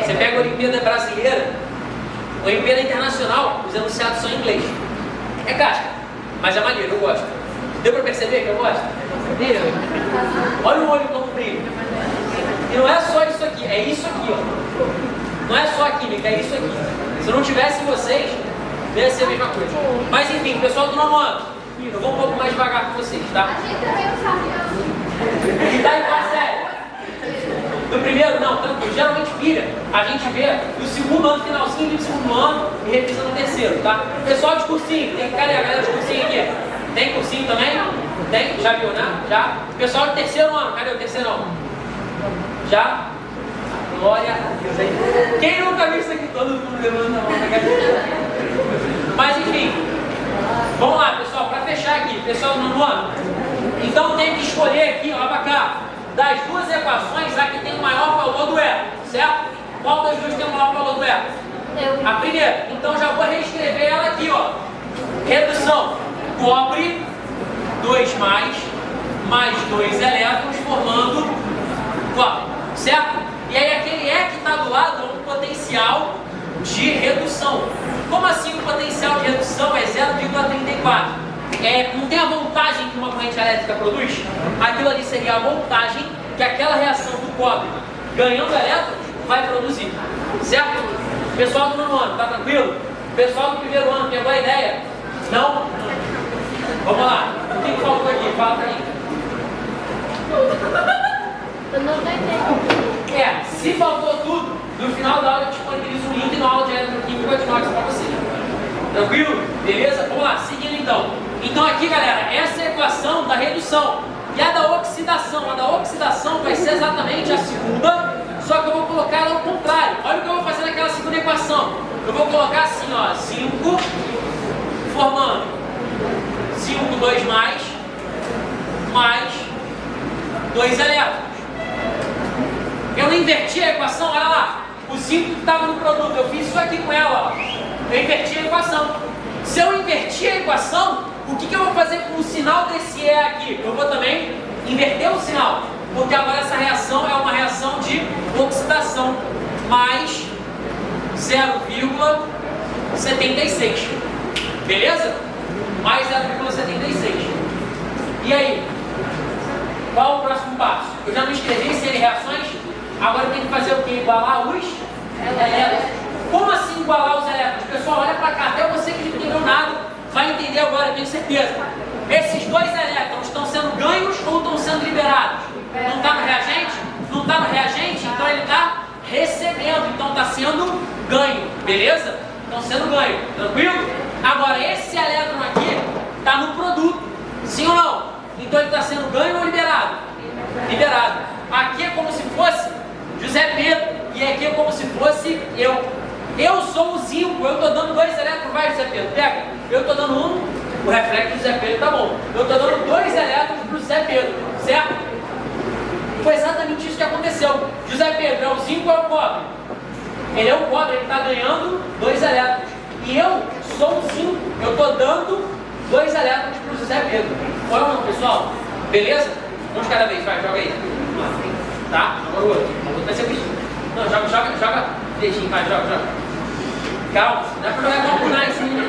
Você pega a Olimpíada brasileira, Olimpíada internacional, os enunciados são em inglês. É casca, mas é maneiro, eu gosto. Deu pra perceber que eu gosto? Olha o olho como brilha. E não é só isso aqui, é isso aqui, ó. Não é só a química, é isso aqui. Se não tivesse vocês, ia ser a mesma coisa. Mas enfim, pessoal do nono ano, eu vou um pouco mais devagar com vocês, tá? A gente também não sabe. E tá em qual série? No primeiro, não, tranquilo. Geralmente pilha. A gente vê no segundo ano, finalzinho do segundo ano e revisa no terceiro, tá? Pessoal de cursinho, cadê a galera de cursinho aqui? Tem cursinho também? Tem? Já viu, né? Já? Pessoal de terceiro ano, cadê o terceiro ano? Já? Glória a Deus aí. Quem nunca viu isso aqui? Todo mundo levando a mão na cabeça. Mas enfim, vamos lá, pessoal, para fechar aqui, pessoal do nono ano. Então tem que escolher aqui, ó, pra cá, das duas equações, a que tem o maior valor do E, certo? Qual das duas tem o maior valor do E? A primeira. Então já vou reescrever ela aqui, ó. Redução. Cobre 2 mais 2 elétrons formando cobre, certo? E aí aquele E que está do lado é um potencial de redução. Como assim o potencial de redução é 0,34? Não tem a voltagem que uma corrente elétrica produz? Aquilo ali seria a voltagem que aquela reação do cobre ganhando elétrons vai produzir, certo? Pessoal do nono ano, tá tranquilo? Pessoal do primeiro ano, pegou a ideia? Não? Vamos lá, o que faltou aqui? Fala pra mim. Eu não entendi. Se faltou tudo, no final da aula eu disponibilizo um link na aula de eletroquímica e continuar isso pra você. Tranquilo? Beleza? Vamos lá, seguindo então. Então aqui, galera, essa é a equação da redução. E a da oxidação? A da oxidação vai ser exatamente a segunda, só que eu vou colocar ela ao contrário. Olha o que eu vou fazer naquela segunda equação. Eu vou colocar assim, ó, 5 formando 5, 2 mais 2 elétrons. Eu não inverti a equação, olha lá. O 5 que estava no produto, eu fiz isso aqui com ela, ó. Eu inverti a equação. Se eu invertir a equação, o que eu vou fazer com o sinal desse E aqui? Eu vou também inverter o sinal, porque agora essa reação é uma reação de oxidação, mais 0,76. Beleza? Mais 0,76. E aí? Qual o próximo passo? Eu já não escrevi série reações, agora eu tenho que fazer o que? Igualar os elétrons. Como assim igualar os elétrons? Pessoal, olha pra cá, até você que não entendeu nada, vai entender agora, eu tenho certeza. Esses dois elétrons estão sendo ganhos ou estão sendo liberados? Não está no reagente? Não está no reagente? Então ele está recebendo, então está sendo ganho, beleza? Estão sendo ganho, tranquilo? Agora, esse elétron aqui está no produto, sim ou não? Então ele está sendo ganho ou liberado? Liberado. Aqui é como se fosse José Pedro, e aqui é como se fosse eu. Eu sou o zinco, eu estou dando 2 elétrons, vai José Pedro, pega. Eu estou dando 1, o reflexo do José Pedro tá bom. Eu estou dando 2 elétrons para o José Pedro, certo? Foi exatamente isso que aconteceu. José Pedro é o zinco ou é o cobre? Ele é o cobre, ele está ganhando 2 elétrons. E eu sou o zinco, eu estou dando 2 elétrons para o José Pedro. Foi ou não, pessoal? Beleza? Um de cada vez, vai, joga aí. Tá? Agora o outro. O outro vai ser bonitinho. Não, joga. Direitinho, vai, joga. Calma, não é pra jogar igual o Nice, hein?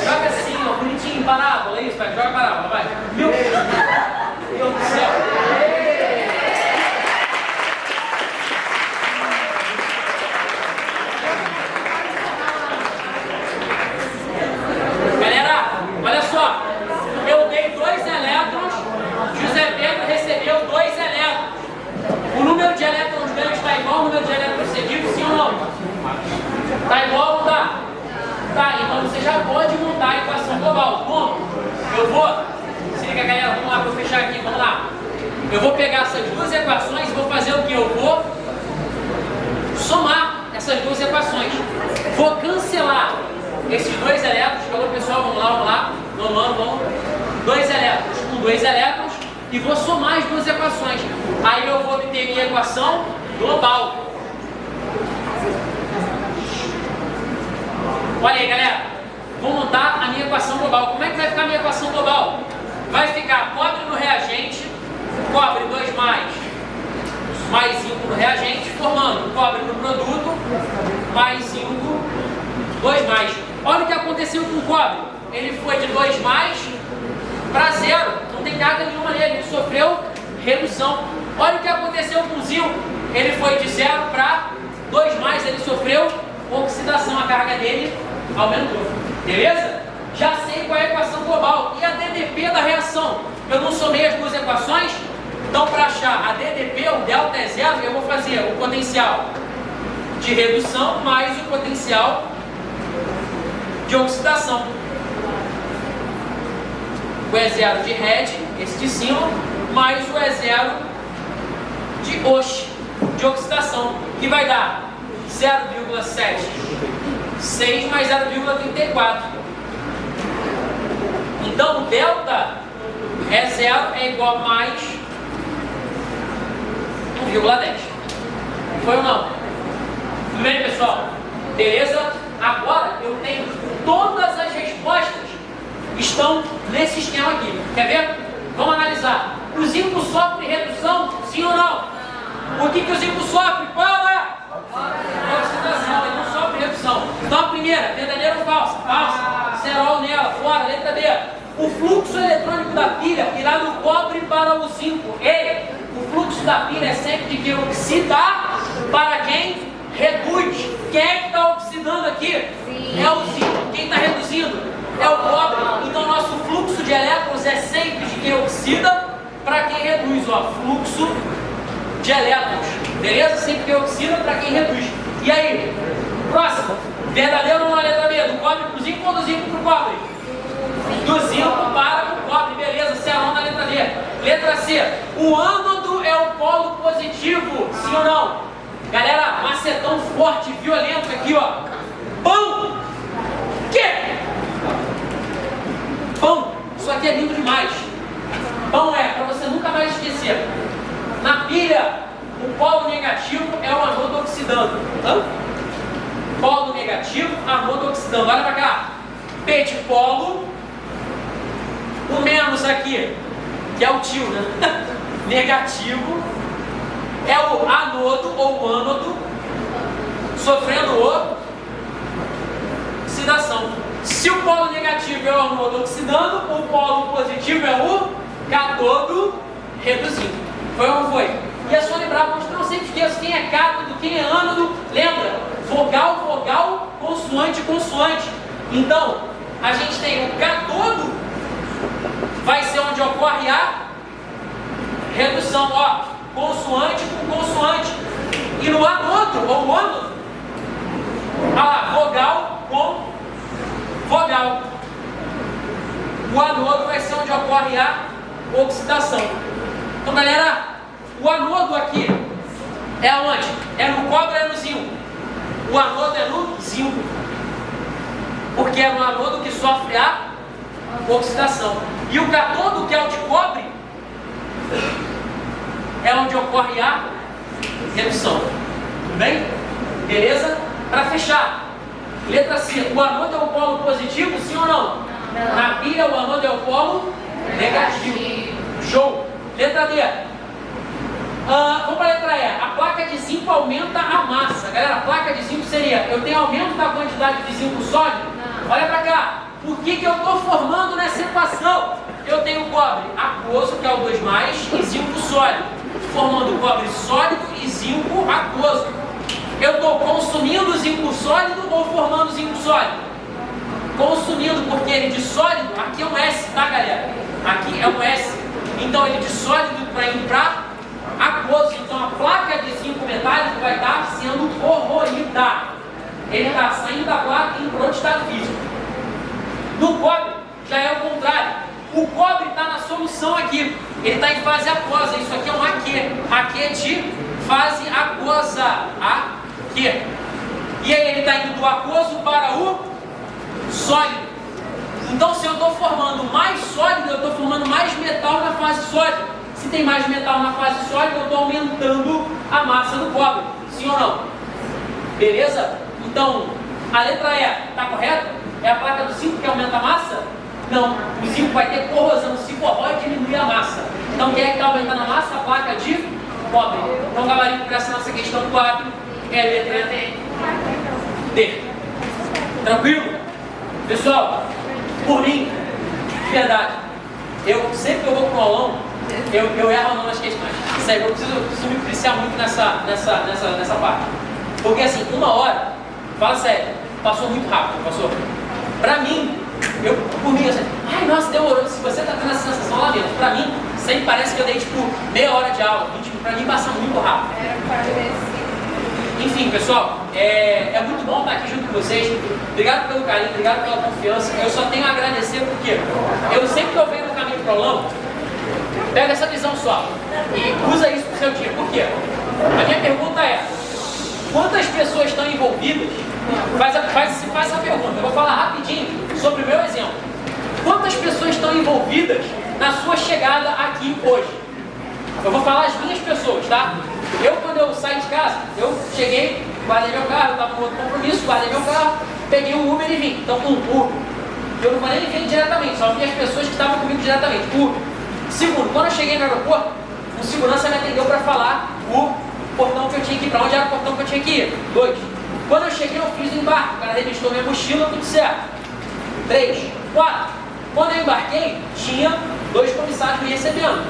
Joga assim, ó, bonitinho, parábola, isso, vai, joga parábola, vai. Meu Deus do céu. Galera, olha só. Eu dei 2 elétrons, José Pedro recebeu 2 elétrons. O número de elétrons ganhos está igual ao número de elétrons cedidos, sim ou não? Está igual ou não está? Tá, então você já pode montar a equação global. Como? Eu vou, se liga galera, vamos lá para eu fechar aqui, vamos lá. Eu vou pegar essas duas equações e vou fazer o que? Eu vou somar essas duas equações. Vou cancelar esses 2 elétrons. Falou pessoal, vamos lá. Vamos. 2 elétrons com 2 elétrons e vou somar as duas equações. Aí eu vou obter minha equação global. Olha aí, galera. Vou montar a minha equação global. Como é que vai ficar a minha equação global? Vai ficar cobre no reagente, cobre 2 mais 5 no reagente, formando cobre no produto, mais 5, 2 mais. Olha o que aconteceu com o cobre. Ele foi de 2 mais para 0. Não tem carga nenhuma nele, ele sofreu redução. Olha o que aconteceu com o zinco. Ele foi de 0 para 2 mais, ele sofreu oxidação, a carga dele aumentou. Beleza? Já sei qual é a equação global. E a DDP da reação? Eu não somei as duas equações, Então, para achar a DDP, o delta é zero, eu vou fazer o potencial de redução mais o potencial de oxidação. O E0 de head, esse de cima, mais o E0 de OX, de oxidação, que vai dar 0,76 mais 0,34. Então, o delta E0 é igual a mais 1,10. Foi ou não? Tudo bem, pessoal? Beleza? Agora eu tenho todas as respostas estão nesse esquema aqui. Quer ver? Vamos analisar. O zinco sofre redução? Sim ou não? Por que o zinco sofre? Fala! Oxidação, ele não sofre redução. Então a primeira, verdadeira ou falsa? Falsa. Cerol nela, fora. Letra B. O fluxo eletrônico da pilha irá do cobre para o zinco. Ei, o fluxo da pilha é sempre de quem oxidar para quem reduz. Quem é que está oxidando aqui? Sim. É o zinco. Quem está reduzindo? É o cobre. Então nosso fluxo de elétrons é sempre de quem oxida para quem reduz. Ó, fluxo de elétrons. Beleza? Sempre quem oxida para quem reduz. E aí? Próximo. Verdadeiro ou não, letra B? Do cobre para o zinco ou do zinco para o cobre? Do zinco para o cobre. Beleza? Cerol na letra D. Letra C. O ânodo é o polo positivo. Sim ou não? Galera, macetão forte, violento aqui, ó. Pão! Que? Pão! Isso aqui é lindo demais. Pão é, para você nunca mais esquecer. Na pilha, o polo negativo é o anodo oxidando. Hã? Polo negativo, anodo oxidando. Olha pra cá. P de polo. O menos aqui, que é o tio, né? Negativo. É o anodo ou o ânodo sofrendo oxidação. Se o polo negativo é o anodo oxidando, o polo positivo é o cátodo reduzindo. Foi ou não foi? E é só lembrar, mas não sempre esqueça quem é cátodo, quem é ânodo. Lembra? Vogal, vogal, consoante, consoante. Então, a gente tem o cátodo, vai ser onde ocorre a redução, ó. Consoante com consoante. E no anodo, ou o ânodo, vogal com vogal. O anodo vai ser onde ocorre a oxidação. Então, galera, o anodo aqui é onde? É no cobre ou é no zinco? O anodo é no zinco. Porque é no anodo que sofre a oxidação. E o cátodo, que é o de cobre, é onde ocorre a redução. Tudo bem? Beleza? Para fechar, letra C. O anodo é o polo positivo, sim ou não? Não. Na pilha, o anodo é o polo negativo. Show! Letra D. Vamos para a letra E. A placa de zinco aumenta a massa. Galera, a placa de zinco seria: eu tenho aumento da quantidade de zinco sólido? Não. Olha para cá. O que eu estou formando nessa equação? Eu tenho cobre aquoso, que é o 2+, e zinco sólido, formando cobre sólido e zinco aquoso. Eu estou consumindo zinco sólido ou formando zinco sólido? Consumindo, porque ele de sólido, aqui é um S, tá, galera? Aqui é um S. Então ele de sólido para ir para aquoso. Então a placa de zinco metálico vai estar sendo corroída. Ele está saindo da placa e indo para o estado físico. No cobre já é o contrário. O cobre está na solução aqui. Ele está em fase aquosa. Isso aqui é um aqui. Aqui é de fase aquosa. Aqui. E aí ele está indo do aquoso para o sólido. Então, se eu estou formando mais sólido, eu estou formando mais metal na fase sólida. Se tem mais metal na fase sólida, eu estou aumentando a massa do cobre. Sim ou não? Beleza? Então, a letra E está correta? É a placa do zinco que aumenta a massa? Não. O zinco vai ter corrosão. Se corrói, diminui a massa. Então, quem é que está aumentando a massa? A placa de cobre. Então, o gabarito para essa nossa questão 4 é a letra D. Tranquilo? Pessoal, por mim, de verdade, sempre que eu vou para o aulão, eu erro não nas questões. Sério, eu preciso me policiar muito nessa parte. Porque assim, 1 hora, fala sério, passou muito rápido, passou. Pra mim, por mim, assim, ai nossa, demorou. Se você tá tendo essa sensação lá dentro, pra mim, sempre parece que eu dei tipo meia hora de aula, 20 minutos, pra mim passa muito rápido. Enfim, pessoal, é muito bom estar aqui junto com vocês. Obrigado pelo carinho, obrigado pela confiança. Eu só tenho a agradecer porque eu sempre que eu venho no caminho pro aulão, pega essa visão só e usa isso pro seu dia. Por quê? A minha pergunta é: quantas pessoas estão envolvidas? Faz essa pergunta. Eu vou falar rapidinho sobre o meu exemplo. Quantas pessoas estão envolvidas na sua chegada aqui hoje? Eu vou falar as minhas pessoas, tá? Quando eu saí de casa, eu cheguei, guardei meu carro, eu estava com outro compromisso, guardei meu carro, peguei o Uber e vim. Então, Uber. Eu não falei ninguém diretamente, só vi as pessoas que estavam comigo diretamente. Uber. Segundo, quando eu cheguei no aeroporto, o segurança me atendeu para falar o portão que eu tinha que ir, para onde era o portão que eu tinha que ir. 2. Quando eu cheguei, eu fiz o embarque, o cara revistou minha mochila, tudo certo. 3. 4. Quando eu embarquei, tinha 2 comissários me recebendo.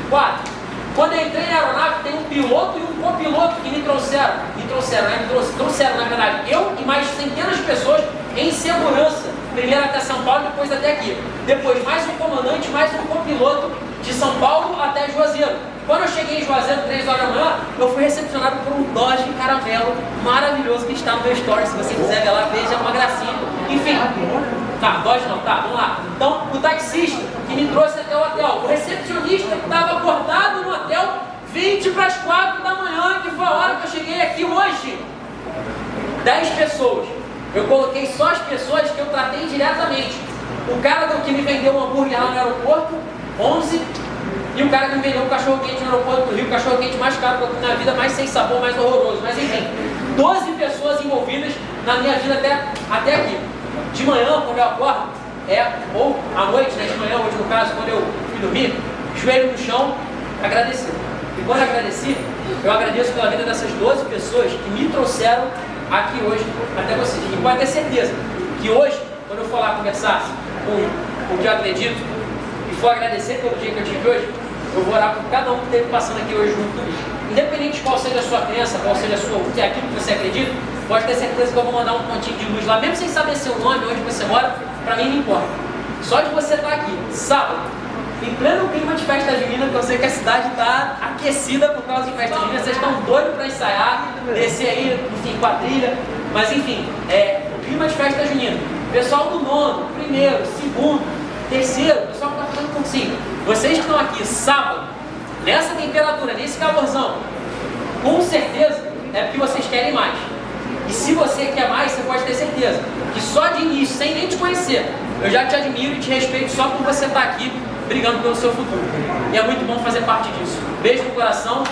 4. Quando eu entrei na aeronave, tem um piloto e um copiloto que me trouxeram, na verdade, eu e mais centenas de pessoas em segurança, primeiro até São Paulo e depois até aqui. Depois mais um comandante, mais um copiloto de São Paulo até Juazeiro. Quando eu cheguei em Juazeiro, 3 horas da manhã, eu fui recepcionado por um Dodge Caramelo maravilhoso que está no meu story. Se você quiser ver lá, veja, é uma gracinha. Enfim, tá, Dodge não, tá, vamos lá. Então, o taxista que me trouxe até o hotel, o recepcionista que estava acordado no hotel 20 para as 4 da manhã, que foi a hora que eu cheguei aqui hoje. 10 pessoas. Eu coloquei só as pessoas que eu tratei diretamente. O cara que me vendeu um hambúrguer lá no aeroporto, 11. E o cara que me vendeu um cachorro-quente no aeroporto do Rio, o cachorro-quente mais caro que eu comi na vida, mais sem sabor, mais horroroso. Mas enfim, 12 pessoas envolvidas na minha vida até aqui. De manhã, quando eu acordo, ou à noite, né, de manhã, hoje no caso, quando eu fui dormir, joelho no chão, agradecer. E quando eu agradeci, eu agradeço pela vida dessas 12 pessoas que me trouxeram aqui hoje até vocês. E pode ter certeza que hoje, quando eu for lá conversar com o que eu acredito e for agradecer pelo dia que eu tive hoje, eu vou orar por cada um que esteve passando aqui hoje junto comigo. Independente de qual seja a sua crença, qual seja aquilo que você acredita, pode ter certeza que eu vou mandar um pontinho de luz lá, mesmo sem saber seu nome, onde você mora, pra mim não importa. Só de você estar aqui, sábado, em pleno clima de festa junina, que eu sei que a cidade está aquecida por causa de festa junina, vocês estão doidos para ensaiar, descer aí, enfim, quadrilha, mas enfim, o clima de festa junina. Pessoal do 9º, 1º, 2º, 3º, pessoal que está fazendo cursinho, vocês que estão aqui sábado, nessa temperatura, nesse calorzão, com certeza é porque vocês querem mais. E se você quer mais, você pode ter certeza que só de início, sem nem te conhecer, eu já te admiro e te respeito só por você estar aqui brigando pelo seu futuro. E é muito bom fazer parte disso. Beijo no coração.